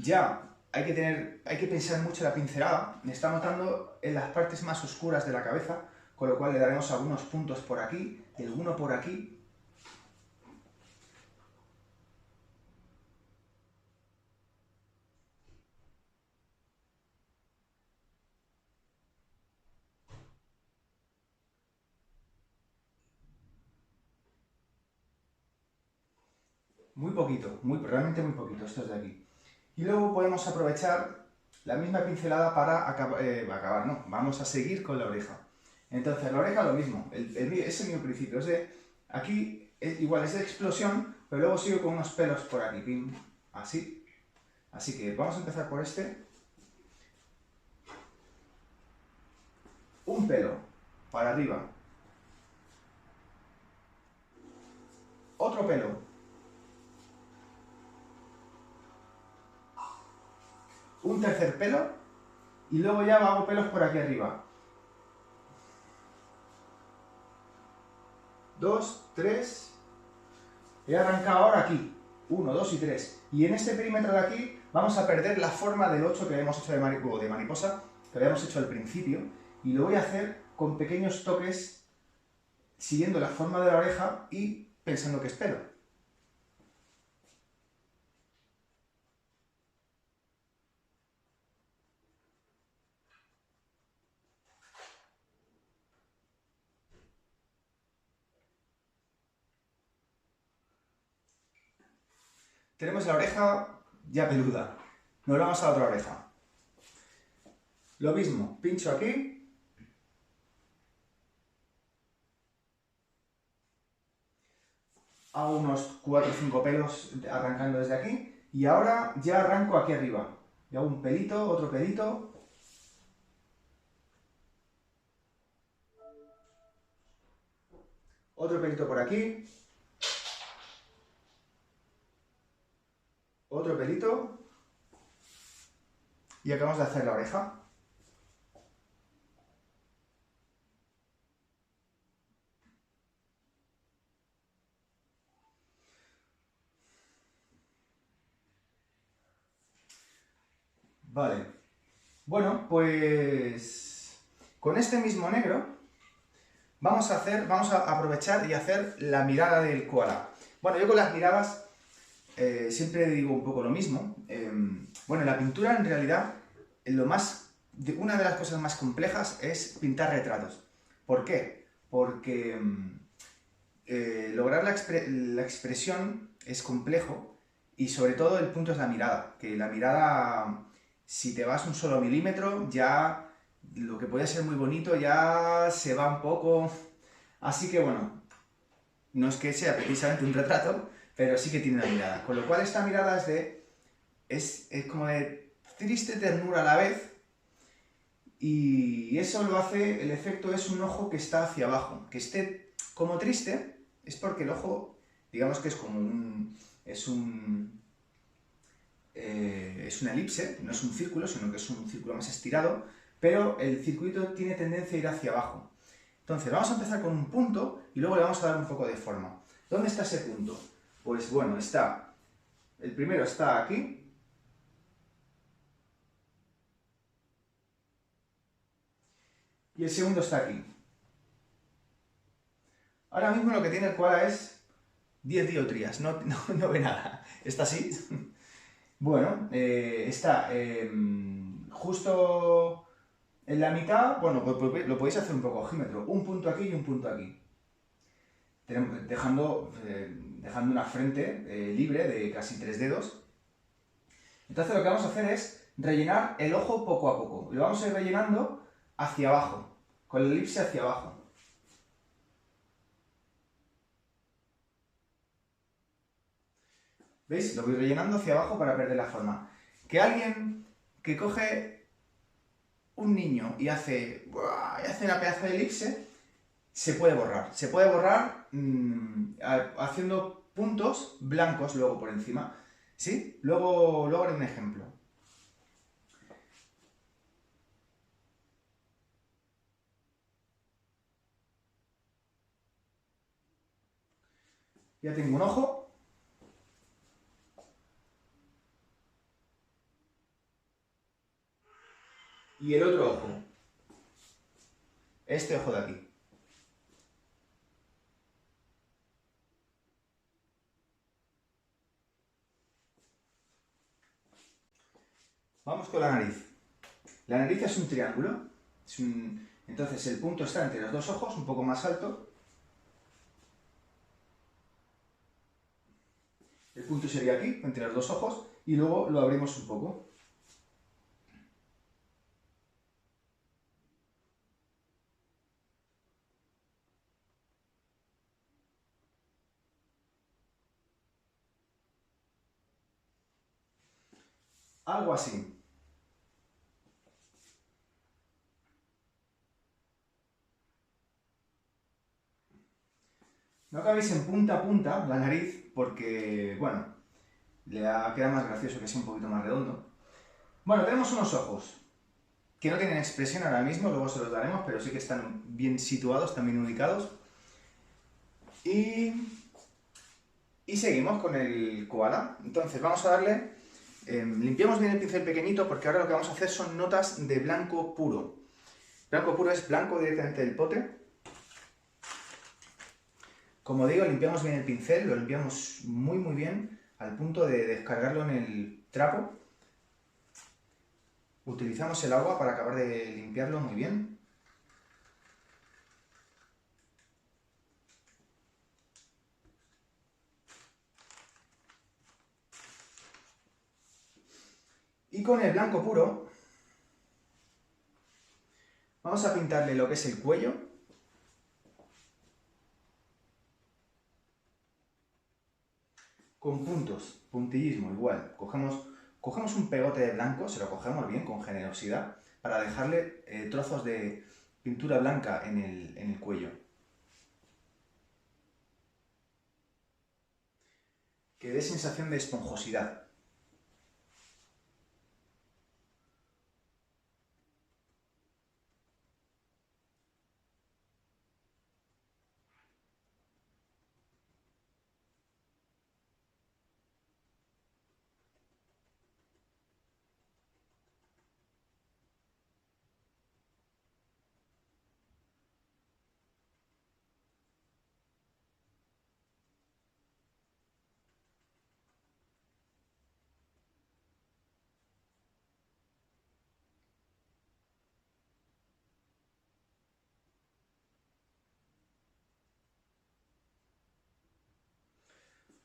[SPEAKER 1] Ya hay que pensar mucho la pincelada. Me está notando en las partes más oscuras de la cabeza, con lo cual le daremos algunos puntos por aquí y alguno por aquí. Muy poquito, realmente muy poquito, estos de aquí. Y luego podemos aprovechar la misma pincelada para acabar, no, vamos a seguir con la oreja. Entonces, la oreja lo mismo, ese mismo principio, es de, aquí igual es de explosión, pero luego sigo con unos pelos por aquí, pim, así. Así que vamos a empezar por este. Un pelo para arriba. Otro pelo. Un tercer pelo. Y luego ya hago pelos por aquí arriba. 2, 3. He arrancado ahora aquí. 1, 2 y 3. Y en este perímetro de aquí vamos a perder la forma del 8 que habíamos hecho de mariposa, que habíamos hecho al principio. Y lo voy a hacer con pequeños toques, siguiendo la forma de la oreja y pensando que es pelo. Tenemos la oreja ya peluda. Nos vamos a la otra oreja. Lo mismo, pincho aquí. Hago unos 4 o 5 pelos arrancando desde aquí. Y ahora ya arranco aquí arriba. Y hago un pelito, otro pelito. Otro pelito por aquí. Otro pelito. Y acabamos de hacer la oreja. Vale. Bueno, pues con este mismo negro vamos a aprovechar y hacer la mirada del koala. Bueno, yo con las miradas siempre digo un poco lo mismo. Bueno, la pintura en realidad, una de las cosas más complejas es pintar retratos. ¿Por qué? Porque lograr la expresión es complejo y sobre todo el punto es la mirada. Que la mirada, si te vas un solo milímetro, ya lo que puede ser muy bonito ya se va un poco. Así que bueno, no es que sea precisamente un retrato, pero sí que tiene una mirada. Con lo cual esta mirada es como de triste ternura a la vez, y eso lo hace, el efecto es un ojo que está hacia abajo. Que esté como triste es porque el ojo, digamos que es como es una elipse, no es un círculo, sino que es un círculo más estirado, pero el circuito tiene tendencia a ir hacia abajo. Entonces vamos a empezar con un punto y luego le vamos a dar un poco de forma. ¿Dónde está ese punto? Pues bueno, el primero está aquí. Y el segundo está aquí. Ahora mismo lo que tiene el koala es 10 dioptrías, no ve nada. ¿Está así? Bueno, está justo en la mitad. Bueno, pues lo podéis hacer un poco ojímetro. Un punto aquí y un punto aquí. Dejando una frente libre de casi 3 dedos. Entonces lo que vamos a hacer es rellenar el ojo poco a poco. Lo vamos a ir rellenando hacia abajo, con la elipse hacia abajo. ¿Veis? Lo voy rellenando hacia abajo para perder la forma. Que alguien que coge un niño y hace una pedazo de elipse, se puede borrar. Se puede borrar haciendo puntos blancos luego por encima. ¿Sí? Luego haré un ejemplo. Ya tengo un ojo. Y el otro ojo. Este ojo de aquí. Vamos con la nariz. La nariz es un triángulo. Entonces el punto está entre los dos ojos, un poco más alto. El punto sería aquí, entre los dos ojos, y luego lo abrimos un poco. Algo así. No acabéis en punta a punta la nariz porque, bueno, queda más gracioso que sea un poquito más redondo. Bueno, tenemos unos ojos que no tienen expresión ahora mismo, luego se los daremos, pero sí que están bien situados, están bien ubicados. Y seguimos con el koala. Entonces vamos a darle, limpiamos bien el pincel pequeñito porque ahora lo que vamos a hacer son notas de blanco puro. Blanco puro es blanco directamente del pote. Como digo, limpiamos bien el pincel, lo limpiamos muy muy bien al punto de descargarlo en el trapo. Utilizamos el agua para acabar de limpiarlo muy bien. Y con el blanco puro vamos a pintarle lo que es el cuello. Con puntos, puntillismo igual. Cogemos un pegote de blanco, se lo cogemos bien, con generosidad, para dejarle trozos de pintura blanca en el cuello. Que dé sensación de esponjosidad.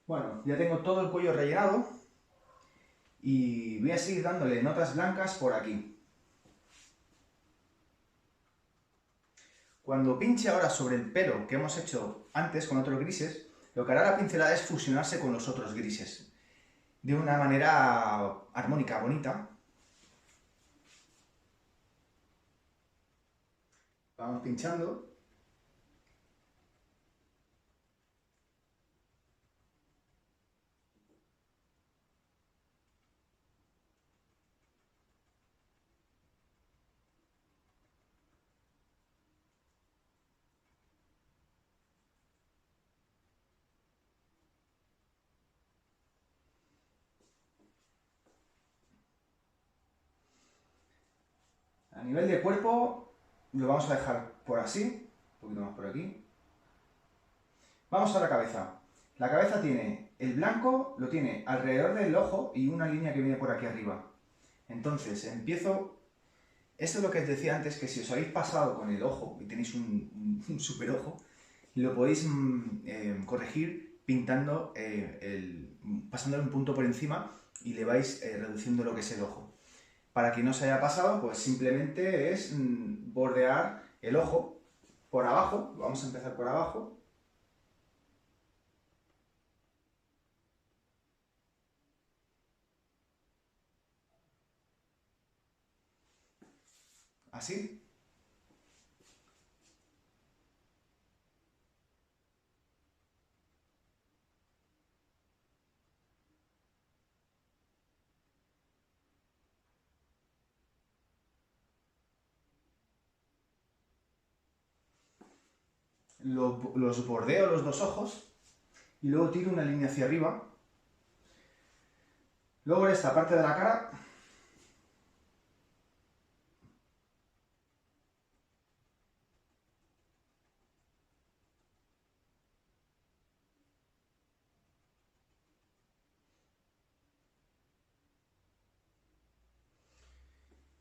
[SPEAKER 1] Bueno, ya tengo todo el cuello rellenado y voy a seguir dándole notas blancas por aquí. Cuando pinche ahora sobre el pelo que hemos hecho antes con otros grises, lo que hará la pincelada es fusionarse con los otros grises de una manera armónica, bonita. Vamos pinchando. A nivel de cuerpo lo vamos a dejar por así, un poquito más por aquí. Vamos a la cabeza. La cabeza tiene el blanco, lo tiene alrededor del ojo y una línea que viene por aquí arriba. Entonces empiezo. Esto es lo que os decía antes, que si os habéis pasado con el ojo y tenéis un super ojo, lo podéis corregir pintando, pasándole un punto por encima y le vais reduciendo lo que es el ojo. Para quien no se haya pasado, pues simplemente es bordear el ojo por abajo. Vamos a empezar por abajo. Así. Los bordeo los dos ojos y luego tiro una línea hacia arriba. Luego esta parte de la cara.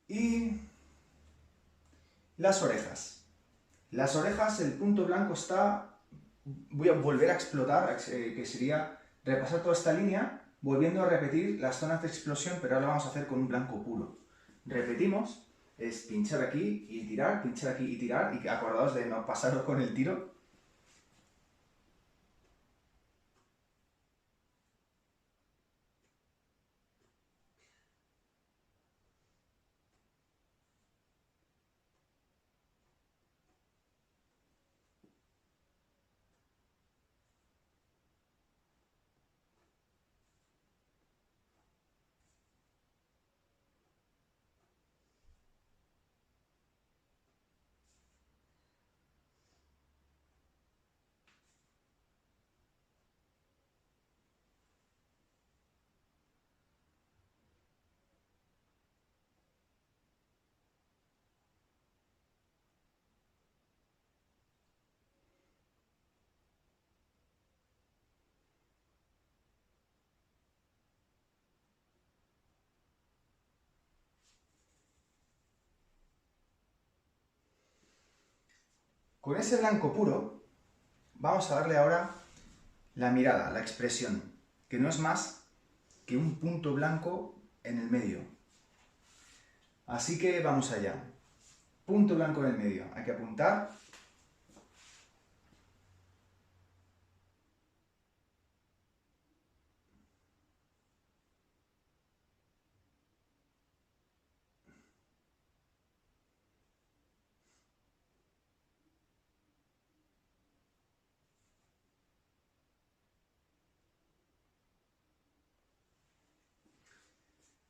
[SPEAKER 1] Y las orejas. Las orejas, el punto blanco está... Voy a volver a explotar, que sería repasar toda esta línea, volviendo a repetir las zonas de explosión, pero ahora lo vamos a hacer con un blanco puro. Repetimos, es pinchar aquí y tirar, pinchar aquí y tirar, y acordaos de no pasaros con el tiro. Con ese blanco puro, vamos a darle ahora la mirada, la expresión, que no es más que un punto blanco en el medio. Así que vamos allá. Punto blanco en el medio. Hay que apuntar.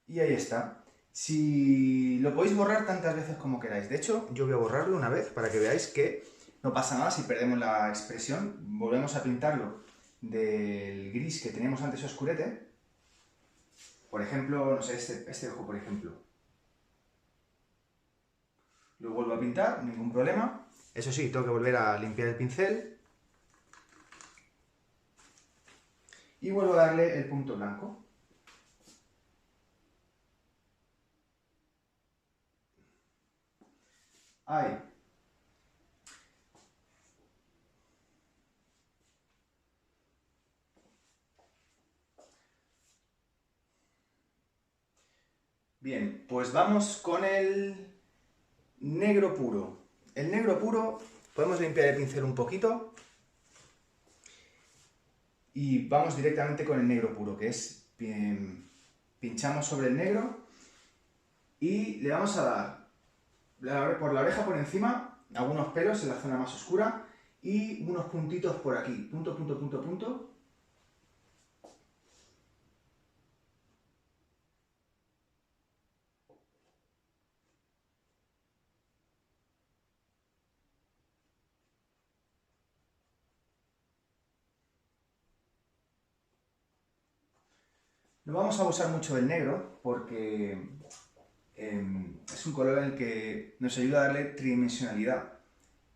[SPEAKER 1] Y ahí está. Si lo podéis borrar tantas veces como queráis. De hecho, yo voy a borrarlo una vez para que veáis que no pasa nada si perdemos la expresión. Volvemos a pintarlo del gris que teníamos antes oscurete. Por ejemplo, no sé, este ojo, por ejemplo. Lo vuelvo a pintar, ningún problema. Eso sí, tengo que volver a limpiar el pincel. Y vuelvo a darle el punto blanco. Ahí. Bien, pues vamos con el negro puro. El negro puro, podemos limpiar el pincel un poquito y vamos directamente con el negro puro, que es, pinchamos sobre el negro y le vamos a dar por la oreja por encima algunos pelos en la zona más oscura y unos puntitos por aquí, punto, punto, punto, punto. No vamos a abusar mucho del negro porque es un color en el que nos ayuda a darle tridimensionalidad,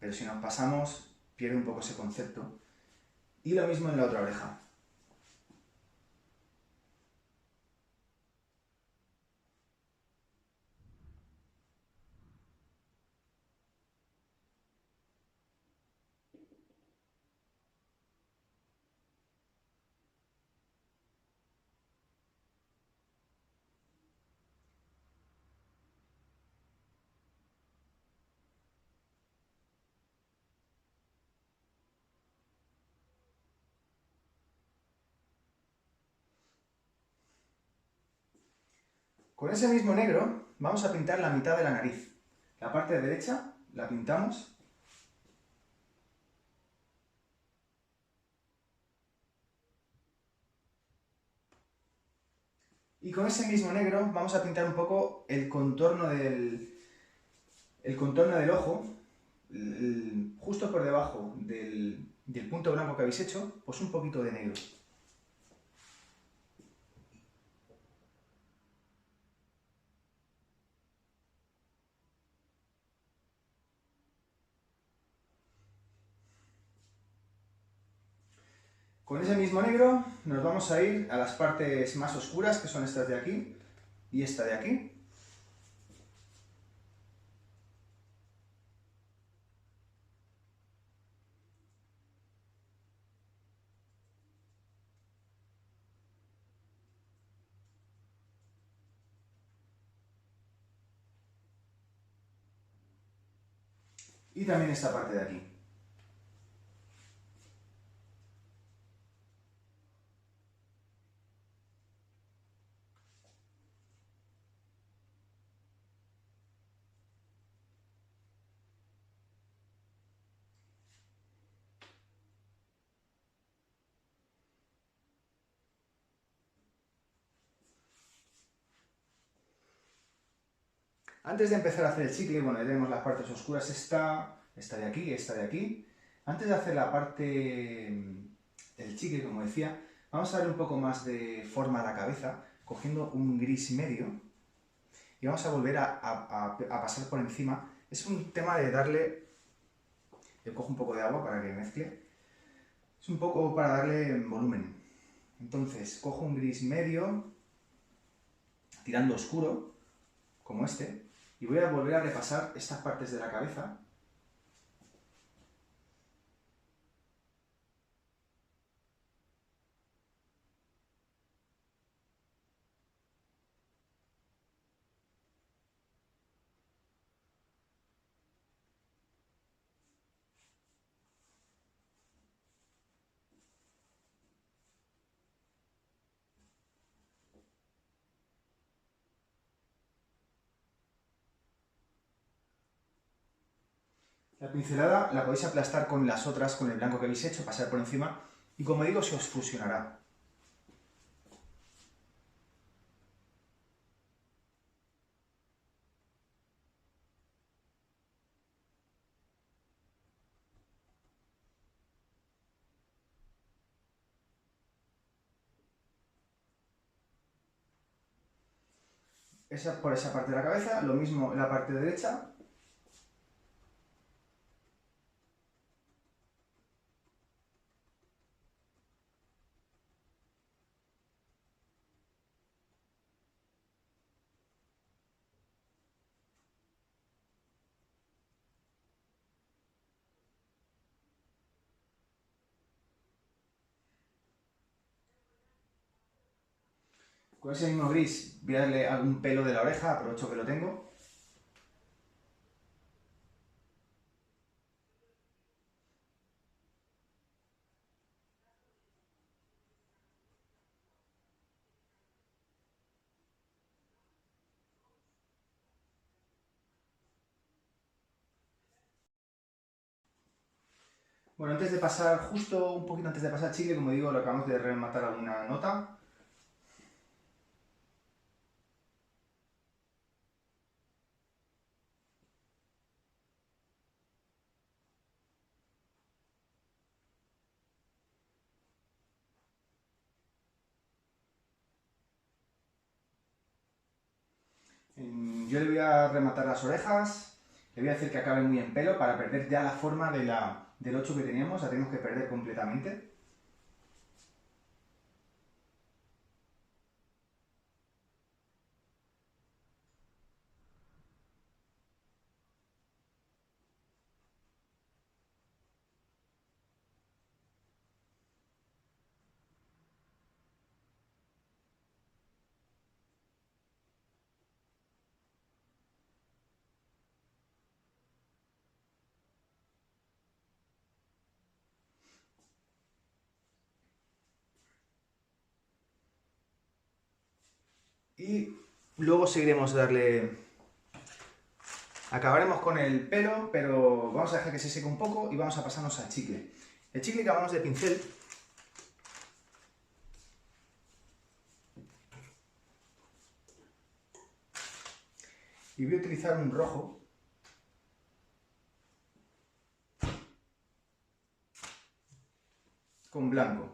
[SPEAKER 1] pero si nos pasamos pierde un poco ese concepto. Y lo mismo en la otra oreja. Con ese mismo negro vamos a pintar la mitad de la nariz. La parte derecha la pintamos. Y con ese mismo negro vamos a pintar un poco el contorno del ojo, justo por debajo del punto blanco que habéis hecho, pues un poquito de negro. Con ese mismo negro nos vamos a ir a las partes más oscuras, que son estas de aquí y esta de aquí. Y también esta parte de aquí. Antes de empezar a hacer el chicle, bueno, ya tenemos las partes oscuras, esta de aquí y esta de aquí. Antes de hacer la parte del chicle, como decía, vamos a darle un poco más de forma a la cabeza, cogiendo un gris medio, y vamos a volver a pasar por encima. Es un tema de darle... Yo cojo un poco de agua para que mezcle. Es un poco para darle volumen. Entonces, cojo un gris medio, tirando oscuro, como este, y voy a volver a repasar estas partes de la cabeza. La pincelada la podéis aplastar con las otras, con el blanco que habéis hecho, pasar por encima, y como digo, se os fusionará. Por esa parte de la cabeza, lo mismo en la parte derecha. Con ese mismo gris voy a darle algún pelo de la oreja, aprovecho que lo tengo. Bueno, antes de pasar, justo un poquito antes de pasar chicle, como digo, lo acabamos de rematar alguna nota. Yo le voy a rematar las orejas, le voy a hacer que acabe muy en pelo para perder ya la forma del 8 que teníamos, la tenemos que perder completamente. Y luego seguiremos darle... Acabaremos con el pelo, pero vamos a dejar que se seque un poco y vamos a pasarnos al chicle. El chicle que acabamos de pincel. Y voy a utilizar un rojo. con blanco.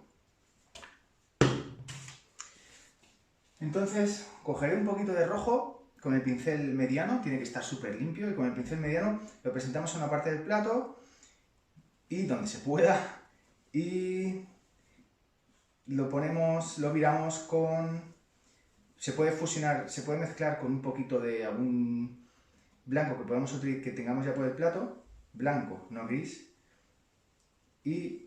[SPEAKER 1] Entonces cogeré un poquito de rojo con el pincel mediano, tiene que estar súper limpio, y con el pincel mediano lo presentamos en una parte del plato y donde se pueda, y lo ponemos, lo viramos con... Se puede fusionar, se puede mezclar con un poquito de algún blanco que podamos utilizar, que tengamos ya por el plato, blanco, no gris, y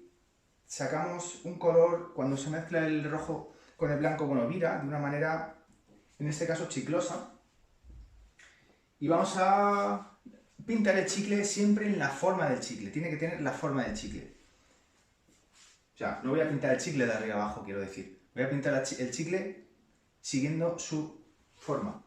[SPEAKER 1] sacamos un color, cuando se mezcla el rojo con el blanco, bueno, vira de una manera, en este caso chiclosa, y vamos a pintar el chicle siempre en la forma del chicle, tiene que tener la forma del chicle. O sea, no voy a pintar el chicle de arriba abajo, quiero decir, voy a pintar el chicle siguiendo su forma.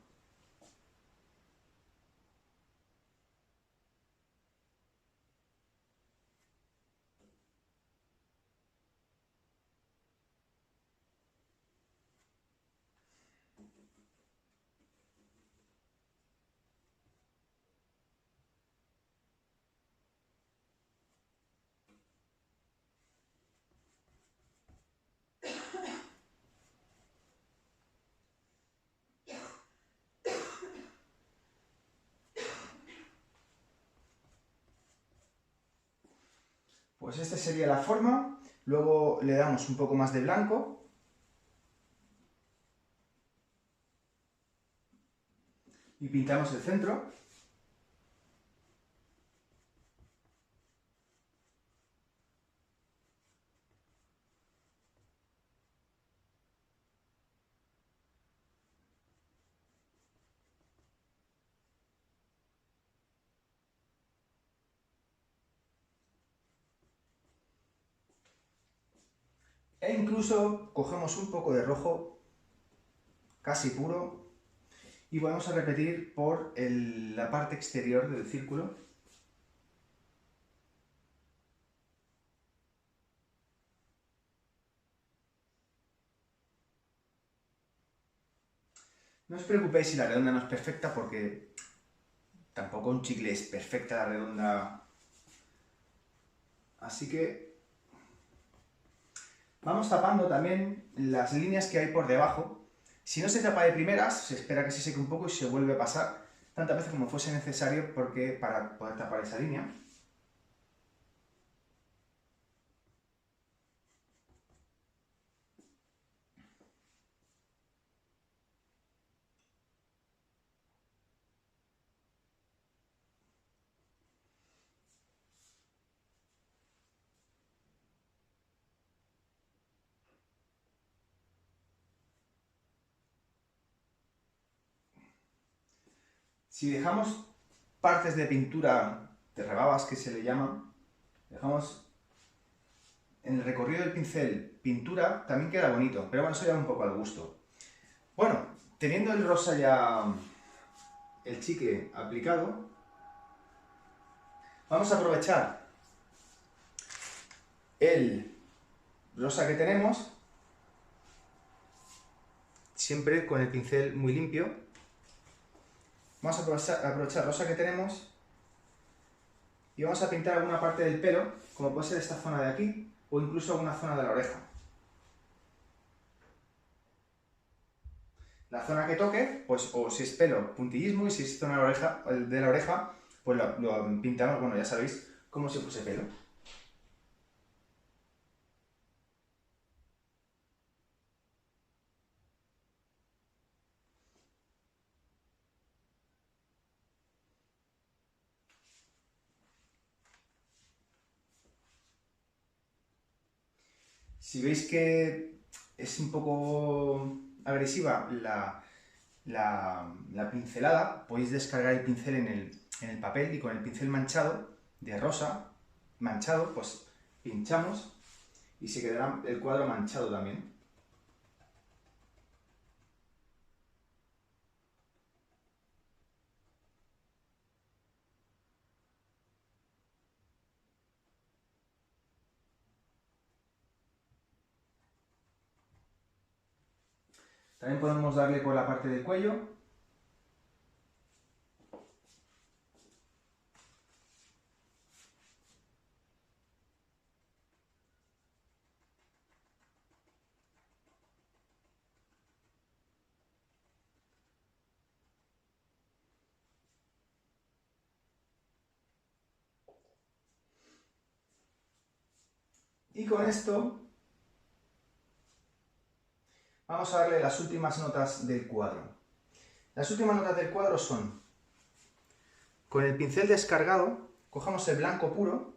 [SPEAKER 1] Pues esta sería la forma, luego le damos un poco más de blanco y pintamos el centro. E incluso cogemos un poco de rojo, casi puro, y vamos a repetir por la parte exterior del círculo. No os preocupéis si la redonda no es perfecta, porque tampoco un chicle es perfecta la redonda. Así que vamos tapando también las líneas que hay por debajo. Si no se tapa de primeras, se espera que se seque un poco y se vuelve a pasar tantas veces como fuese necesario para poder tapar esa línea. Si dejamos partes de pintura, de rebabas que se le llaman, dejamos en el recorrido del pincel pintura, también queda bonito, pero bueno, eso ya un poco al gusto. Bueno, teniendo el rosa ya, el chicle aplicado, vamos a aprovechar el rosa que tenemos, siempre con el pincel muy limpio. Vamos a aprovechar el rosa que tenemos y vamos a pintar alguna parte del pelo, como puede ser esta zona de aquí, o incluso alguna zona de la oreja. La zona que toque, pues o si es pelo, puntillismo, y si es zona de la oreja, pues lo pintamos, bueno, ya sabéis, como si fuese pelo. Si veis que es un poco agresiva la pincelada, podéis descargar el pincel en el papel, y con el pincel manchado, de rosa, manchado, pues pinchamos y se quedará el cuadro manchado también. También podemos darle por la parte del cuello. Y con esto vamos a darle las últimas notas del cuadro. Las últimas notas del cuadro son, con el pincel descargado, cogemos el blanco puro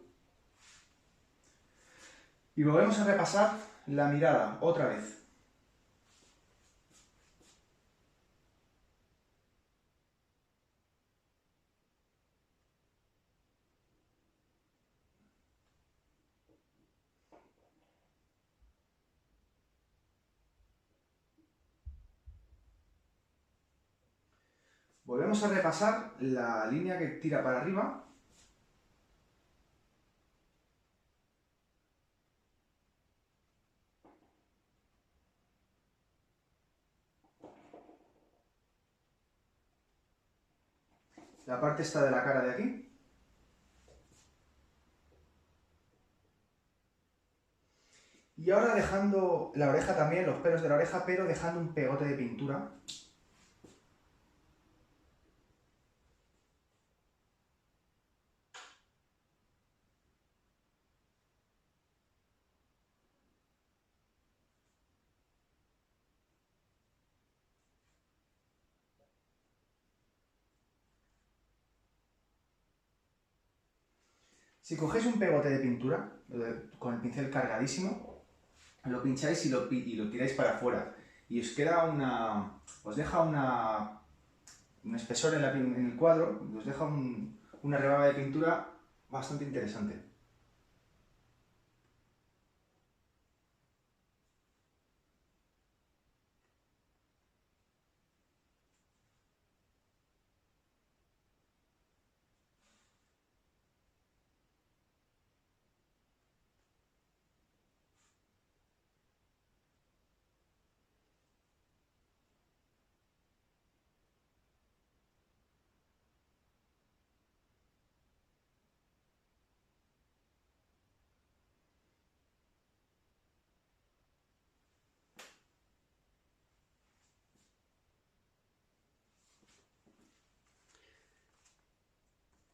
[SPEAKER 1] y volvemos a repasar la mirada otra vez. Volvemos a repasar la línea que tira para arriba. La parte esta de la cara de aquí. Y ahora dejando la oreja también, los pelos de la oreja, pero dejando un pegote de pintura. Si cogéis un pegote de pintura, con el pincel cargadísimo, lo pincháis y lo tiráis para afuera. Y os queda os deja un espesor en el cuadro, os deja una rebaba de pintura bastante interesante.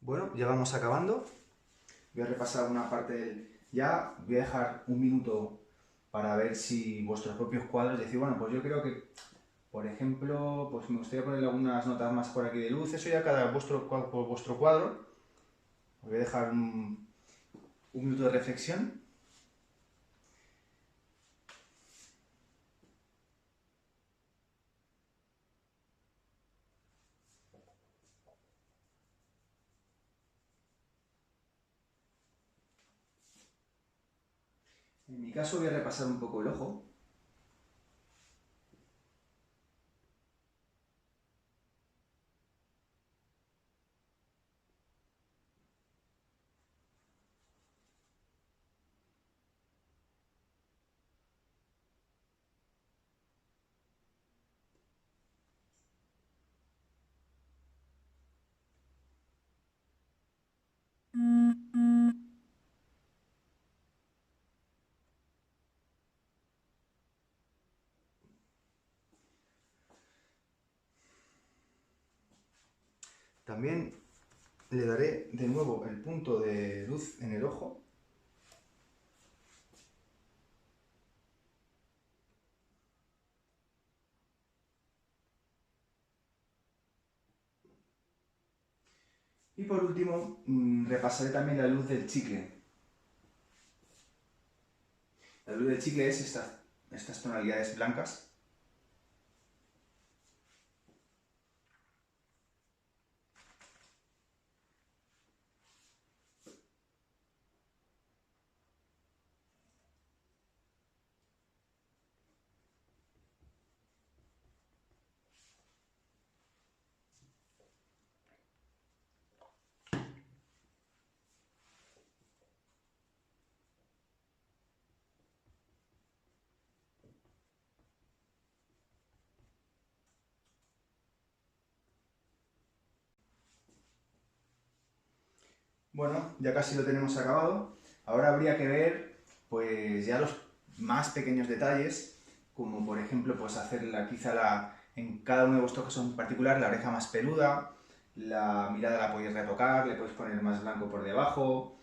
[SPEAKER 1] Bueno, ya vamos acabando. Voy a repasar una parte ya voy a dejar un minuto para ver si vuestros propios cuadros, decir, bueno, pues yo creo que, por ejemplo, pues me gustaría ponerle algunas notas más por aquí de luz, eso ya cada por vuestro cuadro. Os voy a dejar un minuto de reflexión. En mi caso voy a repasar un poco el ojo. También le daré de nuevo el punto de luz en el ojo. Y por último, repasaré también la luz del chicle. La luz del chicle es estas tonalidades blancas. Bueno, ya casi lo tenemos acabado. Ahora habría que ver, pues ya los más pequeños detalles, como por ejemplo, pues hacer en cada uno de vuestros casos en particular, la oreja más peluda, la mirada la podéis retocar, le podéis poner más blanco por debajo,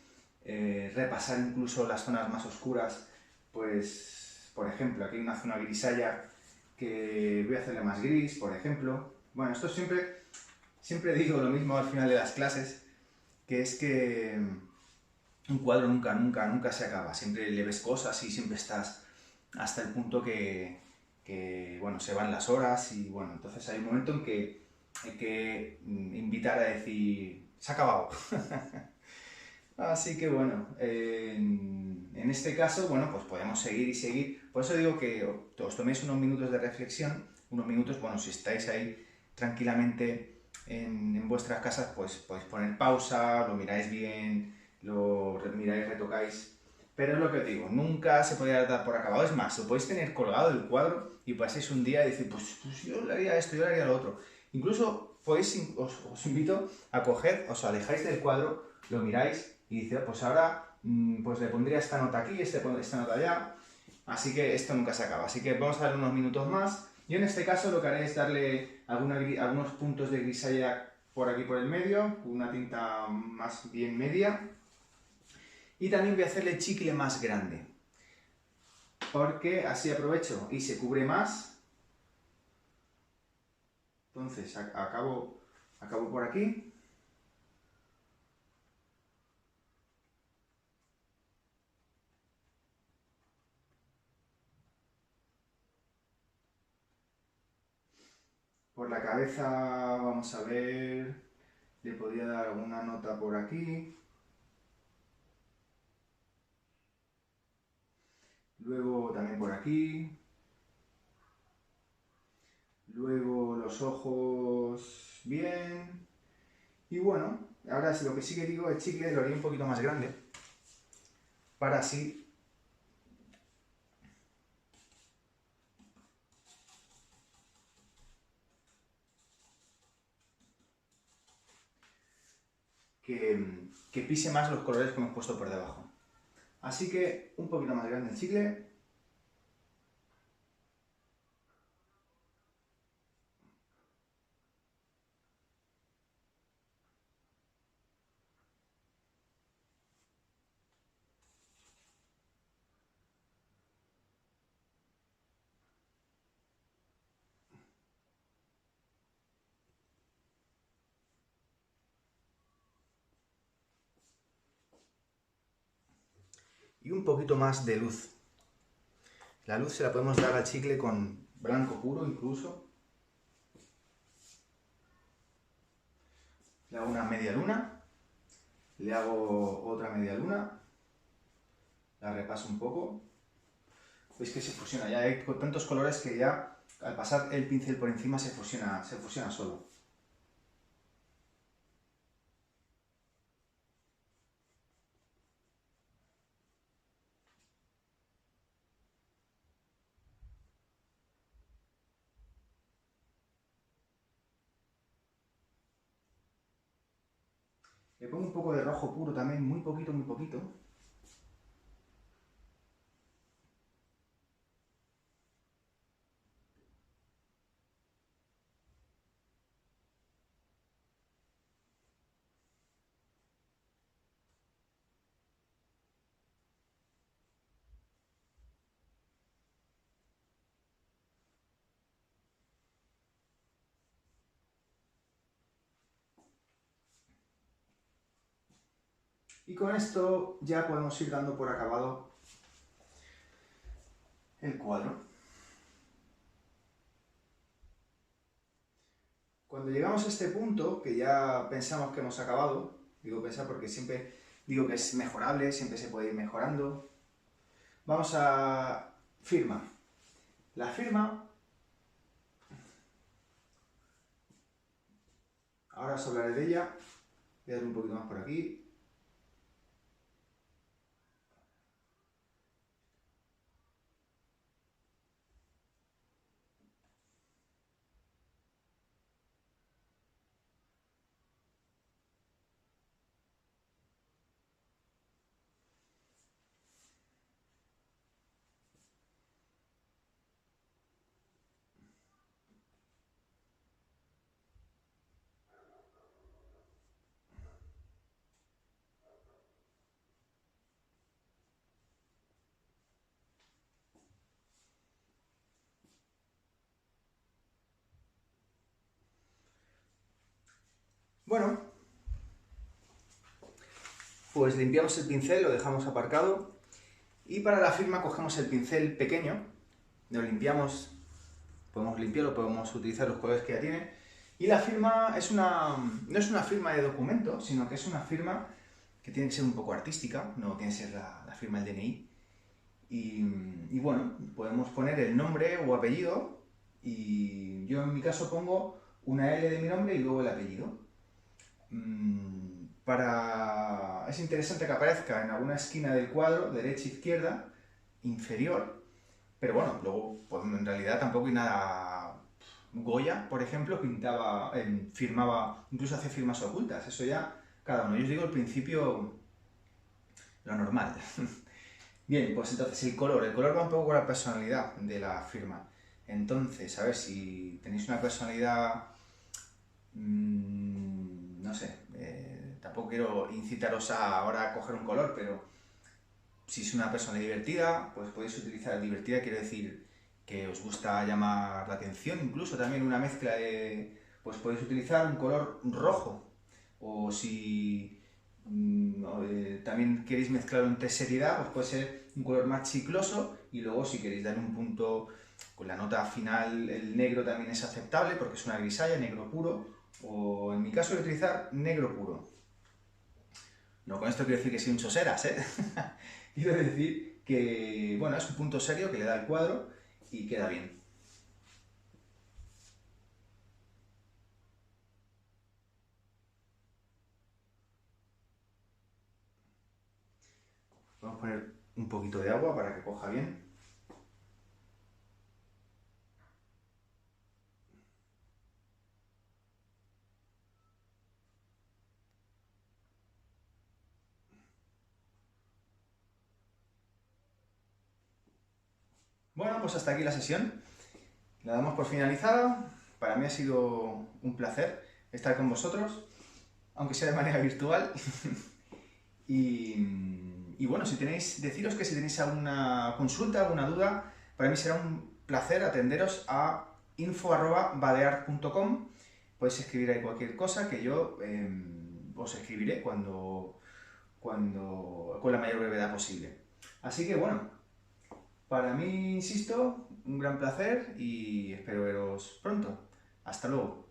[SPEAKER 1] repasar incluso las zonas más oscuras, pues, por ejemplo, aquí hay una zona grisalla que voy a hacerle más gris, por ejemplo. Bueno, esto siempre digo lo mismo al final de las clases, que es que un cuadro nunca se acaba. Siempre le ves cosas y siempre estás hasta el punto bueno, se van las horas y bueno, entonces hay un momento en que hay que invitar a decir, se ha acabado. Así que bueno, en este caso, bueno, pues podemos seguir y seguir. Por eso digo que os toméis unos minutos de reflexión, unos minutos, bueno, si estáis ahí tranquilamente en vuestras casas, pues podéis poner pausa, lo miráis bien, lo miráis, retocáis. Pero es lo que os digo, nunca se podría dar por acabado. Es más, lo podéis tener colgado el cuadro y paséis un día y decir, pues yo le haría esto, yo le haría lo otro. Incluso podéis, os invito a coger, os alejáis del cuadro, lo miráis y dice, pues ahora pues le pondría esta nota aquí, esta nota allá, así que esto nunca se acaba. Así que vamos a darle unos minutos más. Yo en este caso lo que haré es darle algunos puntos de grisalla por aquí por el medio, una tinta más bien media. Y también voy a hacerle chicle más grande, porque así aprovecho y se cubre más. Entonces acabo por aquí. Por la cabeza, vamos a ver, le podría dar alguna nota por aquí. Luego también por aquí. Luego los ojos bien. Y bueno, ahora lo que sí que digo, el chicle lo haría un poquito más grande. Para así que pise más los colores que hemos puesto por debajo. Así que un poquito más grande el chicle. Y un poquito más de luz. La luz se la podemos dar al chicle con blanco puro incluso. Le hago una media luna. Le hago otra media luna. La repaso un poco. Veis que se fusiona. Ya hay tantos colores que ya al pasar el pincel por encima se fusiona solo. Le pongo un poco de rojo puro también, muy poquito, muy poquito. Y con esto ya podemos ir dando por acabado el cuadro. Cuando llegamos a este punto, que ya pensamos que hemos acabado, digo pensar porque siempre digo que es mejorable, siempre se puede ir mejorando, vamos a firma. La firma, ahora os hablaré de ella, voy a dar un poquito más por aquí. Bueno, pues limpiamos el pincel, lo dejamos aparcado y para la firma cogemos el pincel pequeño, lo limpiamos, podemos limpiarlo, podemos utilizar los colores que ya tiene y la firma no es una firma de documento, sino que es una firma que tiene que ser un poco artística, no tiene que ser la firma del DNI y bueno, podemos poner el nombre o apellido y yo en mi caso pongo una L de mi nombre y luego el apellido. Es interesante que aparezca en alguna esquina del cuadro, derecha, izquierda, inferior, pero bueno, luego pues, en realidad tampoco hay nada. Goya, por ejemplo, firmaba, incluso hace firmas ocultas, eso ya cada uno. Yo os digo al principio lo normal. Bien, pues entonces el color va un poco con la personalidad de la firma. Entonces, a ver, si tenéis una personalidad, no sé, tampoco quiero incitaros ahora a coger un color, pero si es una persona divertida, pues podéis utilizar divertida, quiero decir que os gusta llamar la atención, incluso también una mezcla de, pues podéis utilizar un color rojo, o si también queréis mezclar entre seriedad, pues puede ser un color más chicloso y luego si queréis dar un punto con la nota final, el negro también es aceptable porque es una grisalla, negro puro, o en mi caso voy a utilizar negro puro. No con esto quiero decir que soy un choseras, ¿eh? Quiero decir que, bueno, es un punto serio que le da al cuadro y queda bien. Vamos a poner un poquito de agua para que coja bien. Bueno, pues hasta aquí la sesión. La damos por finalizada. Para mí ha sido un placer estar con vosotros, aunque sea de manera virtual. y bueno, deciros que si tenéis alguna consulta, alguna duda, para mí será un placer atenderos a info@badeart.com. Podéis escribir ahí cualquier cosa que yo os escribiré con la mayor brevedad posible. Así que bueno, para mí, insisto, un gran placer y espero veros pronto. Hasta luego.